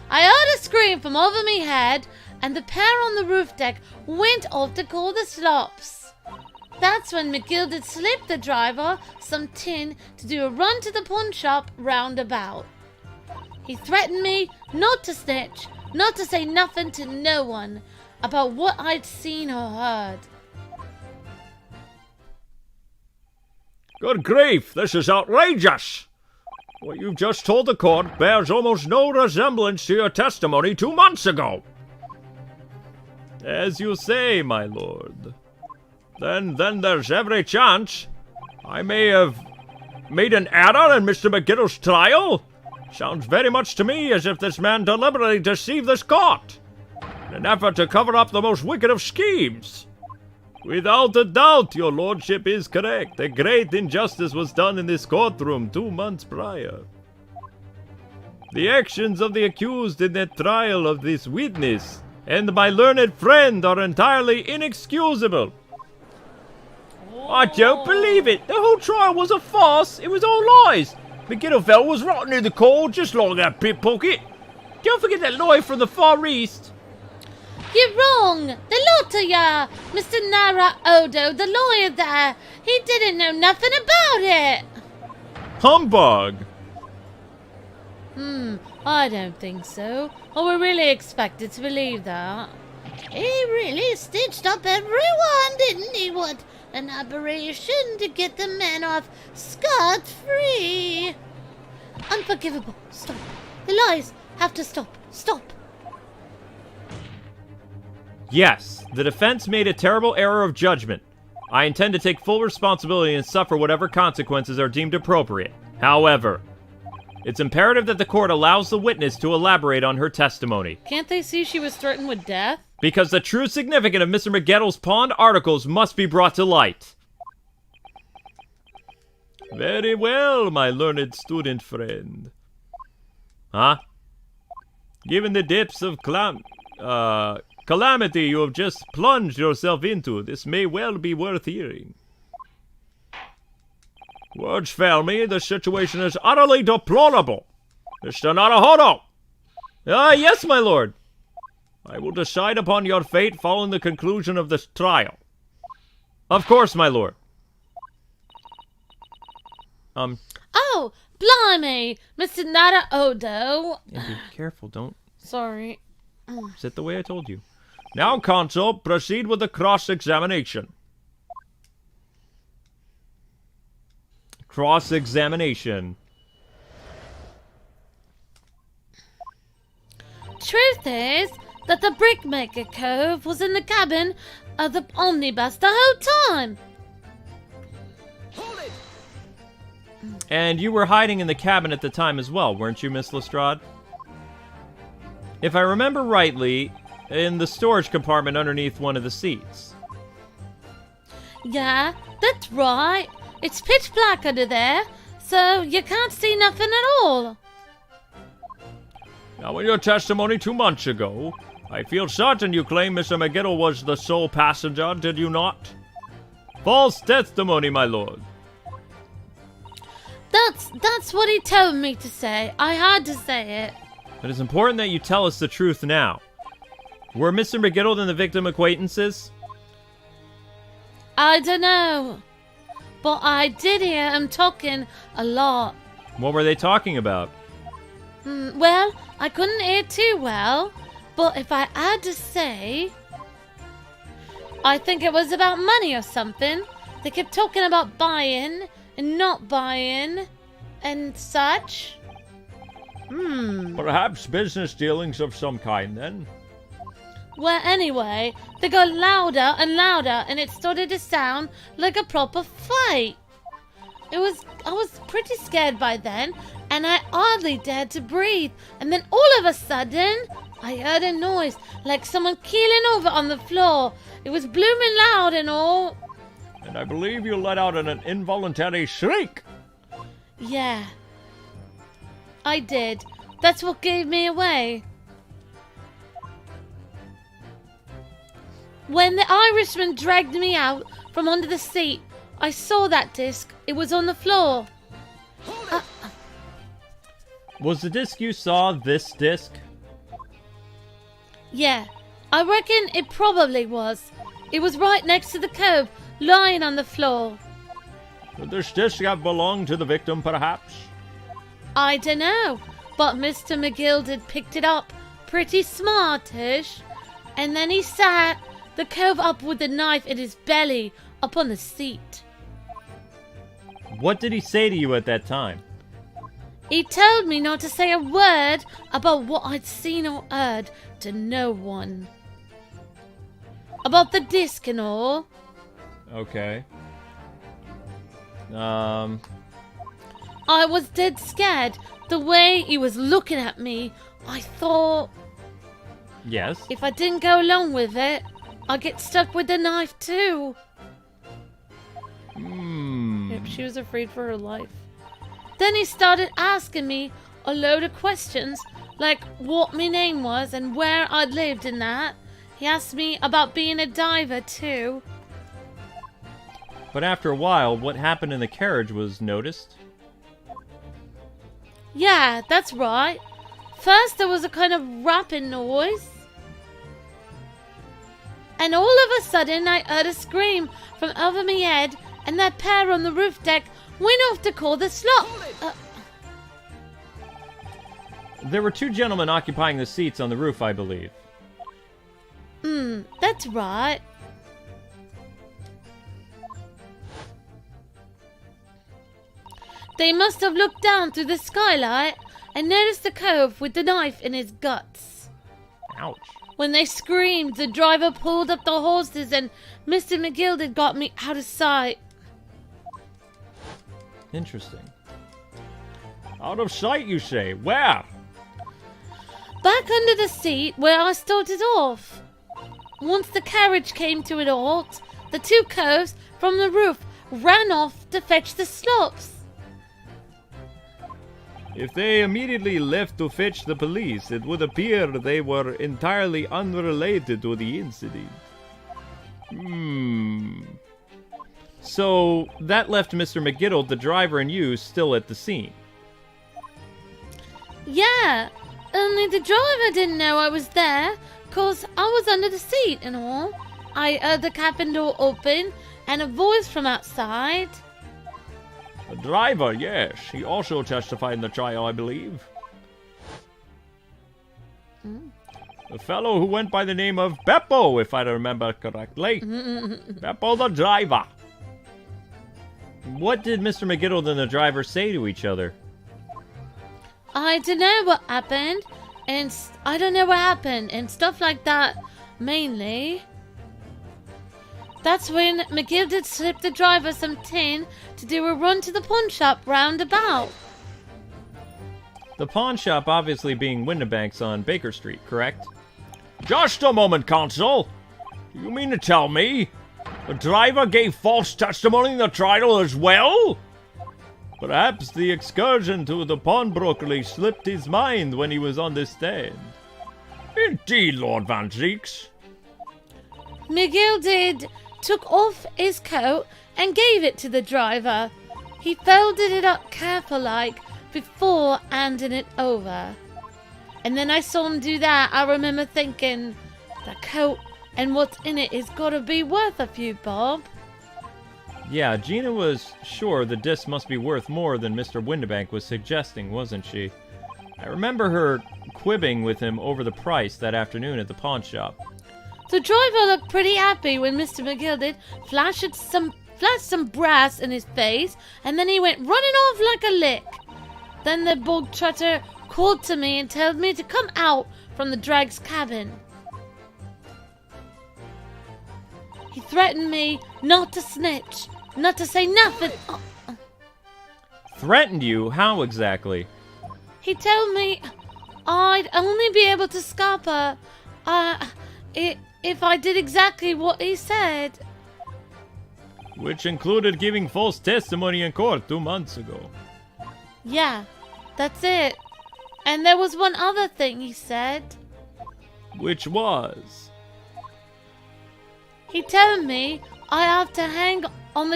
heard a scream from over me head, and the pair on the roof deck went off to call the slops. That's when McGill did slip the driver some tin to do a run to the pawn shop roundabout. He threatened me not to snitch, not to say nothing to no one about what I'd seen or heard.
Good grief, this is outrageous! What you've just told the court bears almost no resemblance to your testimony 2 months ago. As you say, my lord. Then there's every chance I may have made an error in Mr. McGittle's trial. Sounds very much to me as if this man deliberately deceived this court in an effort to cover up the most wicked of schemes. Without a doubt, your lordship is correct. A great injustice was done in this courtroom 2 months prior. The actions of the accused in the trial of this witness and my learned friend are entirely inexcusable. I don't believe it. The whole trial was a farce. It was all lies. McGittlefellow was rotting in the cold just like that pickpocket. Don't forget that lawyer from the Far East.
You're wrong. The lot of ya. Mr. Naruhodo, the lawyer there. He didn't know nothing about it.
Humbug.
I don't think so. Or we're really expected to believe that.
He really stitched up everyone, didn't he? What An aberration to get the man off scot-free. Unforgivable. Stop. The lies have to stop. Stop.
Yes, the defense made a terrible error of judgment. I intend to take full responsibility and suffer whatever consequences are deemed appropriate. However, it's imperative that the court allows the witness to elaborate on her testimony.
Can't they see she was threatened with death?
Because the true significance of Mr. McGettle's pawned articles must be brought to light. Very well, my learned student friend. Huh? Given the depths of calamity you have just plunged yourself into, this may well be worth hearing. Words fail me, the situation is utterly deplorable. Mr. Naruhodo! Yes, my lord. I will decide upon your fate following the conclusion of this trial. Of course, my lord.
Oh, blimey, Mr. Naruhodo.
Yeah, be careful, don't
Sorry.
sit the way I told you. Now, counsel, proceed with the cross-examination. Cross-examination.
Truth is that the brickmaker cove was in the cabin of the omnibus the whole time.
Hold it!
And you were hiding in the cabin at the time as well, weren't you, Miss Lestrade? If I remember rightly, in the storage compartment underneath one of the seats.
Yeah, that's right. It's pitch black under there, so you can't see nothing at all.
Now, in your testimony 2 months ago, I feel certain you claim Mr. McGettle was the sole passenger, did you not? False testimony, my lord.
That's what he told me to say. I had to say it.
It is important that you tell us the truth now. Were Mr. McGettle and the victim acquaintances?
I don't know. But I did hear him talking a lot.
What were they talking about?
Well, I couldn't hear too well, but if I had to say, I think it was about money or something. They kept talking about buying and not buying and such.
Perhaps business dealings of some kind, then?
Well, anyway, they got louder and louder, and it started to sound like a proper fight. I was pretty scared by then, and I hardly dared to breathe. And then all of a sudden, I heard a noise, like someone keeling over on the floor. It was blooming loud and all.
And I believe you let out an involuntary shriek.
Yeah, I did. That's what gave me away. When the Irishman dragged me out from under the seat, I saw that disc. It was on the floor.
Was the disc you saw this disc?
Yeah, I reckon it probably was. It was right next to the cove, lying on the floor.
Could this disc have belonged to the victim, perhaps?
I dunno, but Mr. McGill had picked it up pretty smartish. And then he sat the cove up with the knife in his belly up on the seat.
What did he say to you at that time?
He told me not to say a word about what I'd seen or heard to no one. About the disc and all.
Okay.
I was dead scared. The way he was looking at me, I thought
Yes.
if I didn't go along with it, I'd get stuck with the knife too. Yep, she was afraid for her life. Then he started asking me a load of questions, like what my name was and where I'd lived and that. He asked me about being a diver too.
But after a while, what happened in the carriage was noticed.
Yeah, that's right. First there was a kind of rapping noise. And all of a sudden I heard a scream from over my head, and that pair on the roof deck went off to call the slot.
There were 2 gentlemen occupying the seats on the roof, I believe.
That's right. They must have looked down through the skylight and noticed the cove with the knife in his guts.
Ouch.
When they screamed, the driver pulled up the horses and Mr. McGilded got me out of sight.
Interesting. Out of sight, you say? Where?
Back under the seat where I started off. Once the carriage came to a halt, the two coves from the roof ran off to fetch the slops.
If they immediately left to fetch the police, it would appear they were entirely unrelated to the incident. So, that left Mr. McGiddle, the driver, and you still at the scene.
Yeah, only the driver didn't know I was there, 'cause I was under the seat and all. I heard the cabin door open and a voice from outside.
The driver, yes. He also testified in the trial, I believe. The fellow who went by the name of Beppo, if I remember correctly. Beppo the driver. What did Mr. McGiddle and the driver say to each other?
I don't know what happened, and stuff like that, mainly. That's when McGill did slip the driver some tin to do a run to the pawn shop roundabout.
The pawn shop obviously being Windibank's on Baker Street, correct? Just a moment, Consul. Do you mean to tell me the driver gave false testimony in the trial as well? Perhaps the excursion to the pawnbrokery slipped his mind when he was on the stand. Indeed, Lord Van Zeeks.
McGill took off his coat and gave it to the driver. He folded it up careful-like before handing it over. And then I saw him do that. I remember thinking, the coat and what's in it is gotta be worth a few bob.
Yeah, Gina was sure the disc must be worth more than Mr. Windibank was suggesting, wasn't she? I remember her quibbing with him over the price that afternoon at the pawn shop.
The driver looked pretty happy when Mr. McGill flashed some brass in his face, and then he went running off like a lick. Then the bog trotter called to me and told me to come out from the drag's cabin. He threatened me not to snitch, not to say nothing.
Threatened you? How exactly?
He told me I'd only be able to scupper if I did exactly what he said.
Which included giving false testimony in court 2 months ago.
Yeah, that's it. And there was one other thing he said.
Which was?
He told me I have to hang on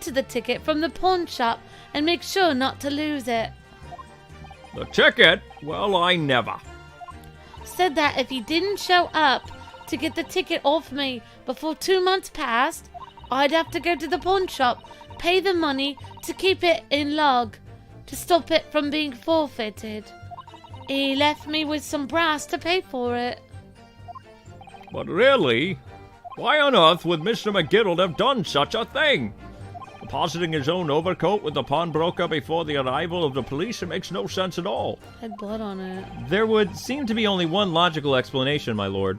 to the ticket from the pawn shop and make sure not to lose it.
The ticket? Well, I never.
Said that if he didn't show up to get the ticket off me before 2 months passed, I'd have to go to the pawn shop, pay the money to keep it in log, to stop it from being forfeited. He left me with some brass to pay for it.
But really? Why on earth would Mr. McGiddle have done such a thing? Depositing his own overcoat with the pawnbroker before the arrival of the police, it makes no sense at all.
Had blood on it.
There would seem to be only one logical explanation, my lord.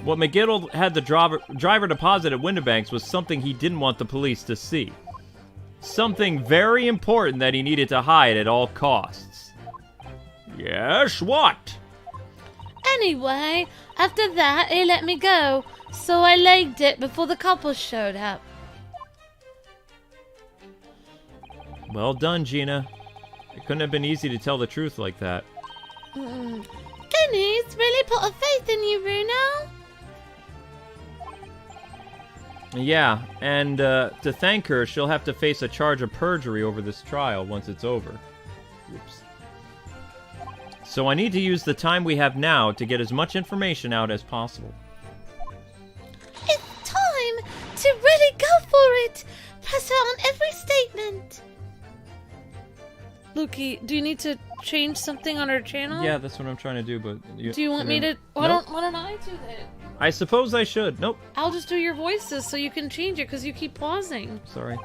What McGiddle had the driver deposit at Windibank's was something he didn't want the police to see. Something very important that he needed to hide at all costs. Yes, what?
Anyway, after that, he let me go, so I legged it before the couple showed up.
Well done, Gina. It couldn't have been easy to tell the truth like that.
Kenny's really put a faith in you, Bruno.
Yeah, and to thank her, she'll have to face a charge of perjury over this trial once it's over. Oops. So I need to use the time we have now to get as much information out as possible.
It's time to really go for it. Pass it on every statement.
Luki, do you need to change something on our channel?
Yeah, that's what I'm trying to do, but...
Do you want me to... Why don't I do that?
I suppose I should. Nope.
I'll just do your voices so you can change it because you keep pausing.
Sorry.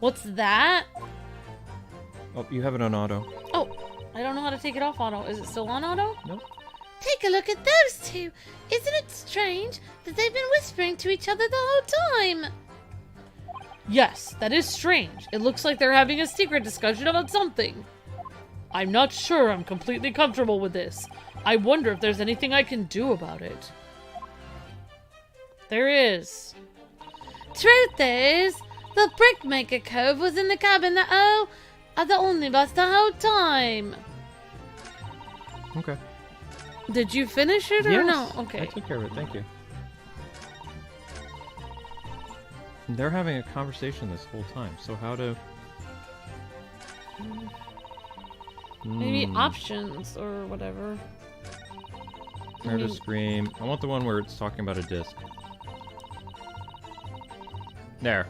What's that?
Oh, you have it on auto.
Oh, I don't know how to take it off auto. Is it still on auto?
Nope.
Take a look at those two. Isn't it strange that they've been whispering to each other the whole time?
Yes, that is strange. It looks like they're having a secret discussion about something. I'm not sure I'm completely comfortable with this. I wonder if there's anything I can do about it. There is.
Truth is, the brickmaker cove was in the cabin of the omnibus the whole time.
Okay.
Did you finish it or
Yes,
no? Okay.
I took care of it. Thank you. They're having a conversation this whole time, so how to...
Maybe options or whatever.
Where to scream. I want the one where it's talking about a disc. There.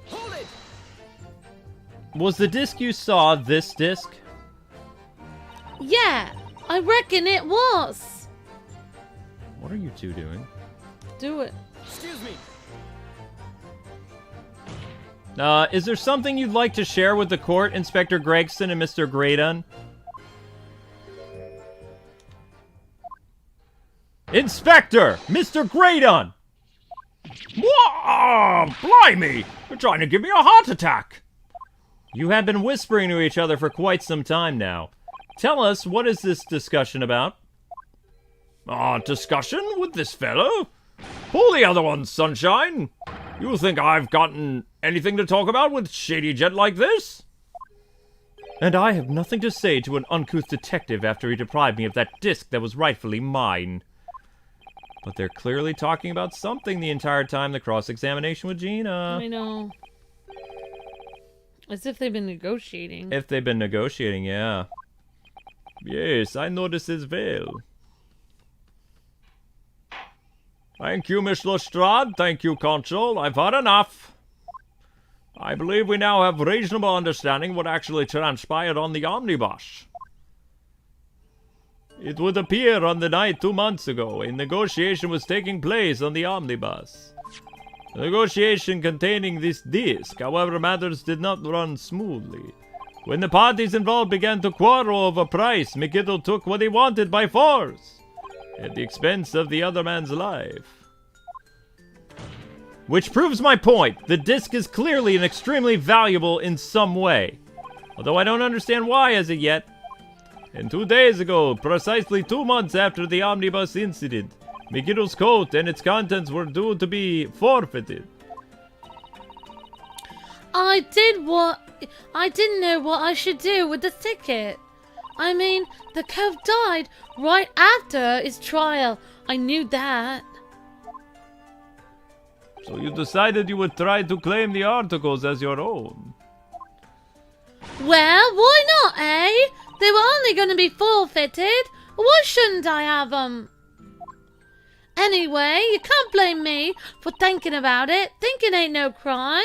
Hold it!
Was the disc you saw this disc?
Yeah, I reckon it was.
What are you two doing?
Do it.
Excuse me.
Is there something you'd like to share with the court, Inspector Gregson and Mr. Graydon? Inspector! Mr. Graydon! Whoa! Blimey! You're trying to give me a heart attack! You have been whispering to each other for quite some time now. Tell us, what is this discussion about? Discussion with this fellow? Pull the other one, Sunshine! You think I've gotten anything to talk about with Shady Jet like this? And I have nothing to say to an uncouth detective after he deprived me of that disc that was rightfully mine. But they're clearly talking about something the entire time, the cross-examination with Gina.
I know. As if they've been negotiating.
If they've been negotiating, yeah. Yes, I noticed as well. Thank you, Miss Lestrade. Thank you, Consul. I've had enough. I believe we now have reasonable understanding what actually transpired on the omnibus. It would appear on the night 2 months ago, a negotiation was taking place on the omnibus. The negotiation containing this disc, however, matters did not run smoothly. When the parties involved began to quarrel over price, McGiddle took what he wanted by force, at the expense of the other man's life. Which proves my point. The disc is clearly and extremely valuable in some way, although I don't understand why as of yet. And 2 days ago, precisely 2 months after the omnibus incident, McGiddle's coat and its contents were due to be forfeited.
I didn't know what I should do with the ticket. I mean, the cove died right after his trial. I knew that.
So you decided you would try to claim the articles as your own.
Well, why not, eh? They were only going to be forfeited. Why shouldn't I have them? Anyway, you can't blame me for thinking about it. Thinking ain't no crime.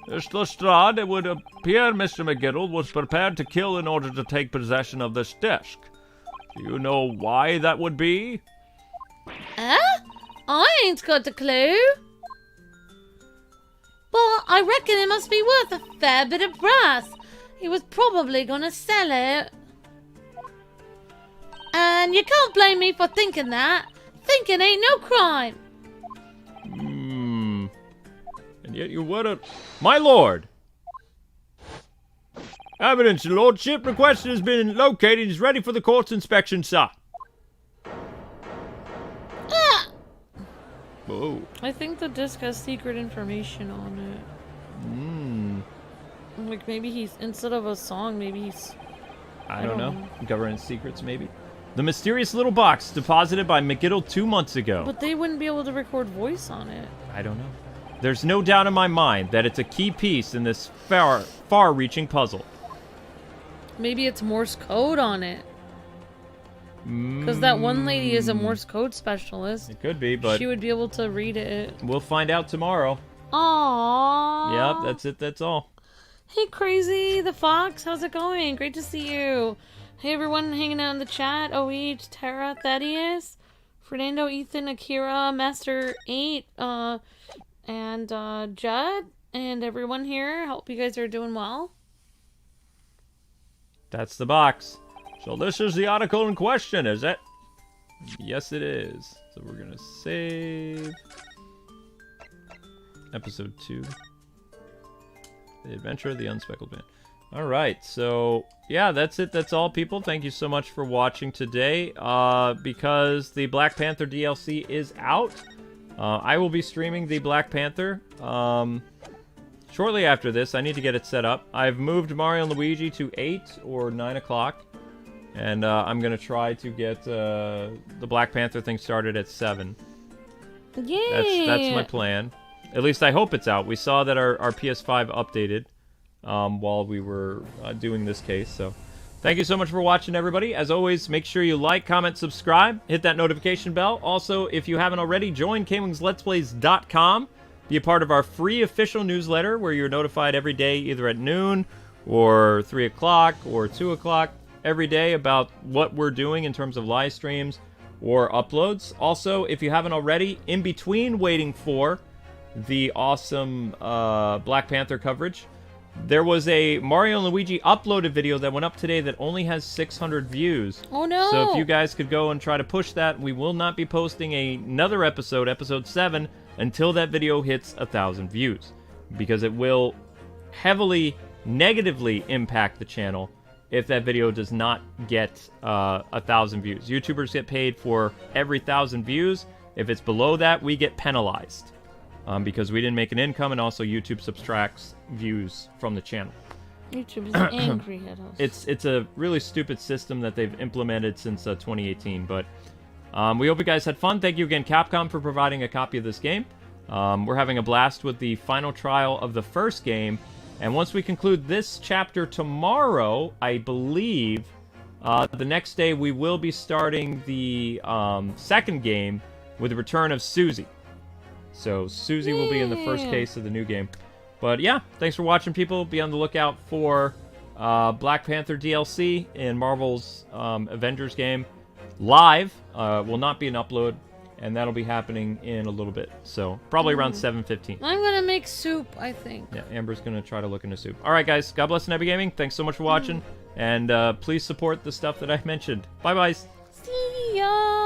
Miss Lestrade, it would appear Mr. McGiddle was prepared to kill in order to take possession of this disc. Do you know why that would be?
I ain't got a clue. But I reckon it must be worth a fair bit of brass. He was probably gonna sell it. And you can't blame me for thinking that. Thinking ain't no crime.
And yet you wouldn't... My lord! Evidence, your lordship. Requested has been located and is ready for the court's inspection, sir. Whoa.
I think the disc has secret information on it. Like maybe he's, instead of a song, maybe he's...
I don't know. Government secrets, maybe? The mysterious little box deposited by McGiddle 2 months ago.
But they wouldn't be able to record voice on it.
I don't know. There's no doubt in my mind that it's a key piece in this far-reaching puzzle.
Maybe it's Morse code on it. Because that one lady is a Morse code specialist.
It could be, but...
She would be able to read it.
We'll find out tomorrow.
Aww.
Yep, that's it, that's all.
Hey, Crazy the Fox, how's it going? Great to see you. Hey, everyone hanging out in the chat. OE, Tara, Thaddeus, Fernando, Ethan, Akira, Master 8, and Judd, and everyone here. Hope you guys are doing well.
That's the box. So this is the article in question, is it? Yes, it is. So we're gonna save episode 2. The Adventure of the Unspeckled Man. Alright, so yeah, that's it. That's all, people. Thank you so much for watching today. Because the Black Panther DLC is out, I will be streaming the Black Panther shortly after this. I need to get it set up. I've moved Mario and Luigi to 8 or 9 o'clock. And I'm going to try to get the Black Panther thing started at 7.
Yay!
That's my plan. At least I hope it's out. We saw that our PS5 updated while we were doing this case. So thank you so much for watching, everybody. As always, make sure you like, comment, subscribe, hit that notification bell. Also, if you haven't already, join KwingsLetsPlays.com. Be a part of our free official newsletter where you're notified every day either at noon or 3 o'clock or 2 o'clock. Every day about what we're doing in terms of live streams or uploads. Also, if you haven't already, in between waiting for the awesome Black Panther coverage, there was a Mario and Luigi uploaded video that went up today that only has 600 views.
Oh no!
So if you guys could go and try to push that, we will not be posting another episode, episode 7, until that video hits 1,000 views. Because it will heavily, negatively impact the channel if that video does not get 1,000 views. YouTubers get paid for every 1,000 views. If it's below that, we get penalized because we didn't make an income, and also YouTube subtracts views from the channel.
YouTube is angry at us.
It's a really stupid system that they've implemented since 2018, but we hope you guys had fun. Thank you again, Capcom, for providing a copy of this game. We're having a blast with the final trial of the first game. And once we conclude this chapter tomorrow, I believe, the next day we will be starting the second game with the return of Susie. So Susie will be in the first case of the new game. But yeah, thanks for watching, people. Be on the lookout for Black Panther DLC in Marvel's Avengers game. Live will not be an upload. And that'll be happening in a little bit. So, probably around 7:15.
I'm gonna make soup, I think.
Yeah, Amber's gonna try to look into soup. Alright, guys. God bless and happy gaming. Thanks so much for watching. And please support the stuff that I mentioned. Bye-bye.
See ya!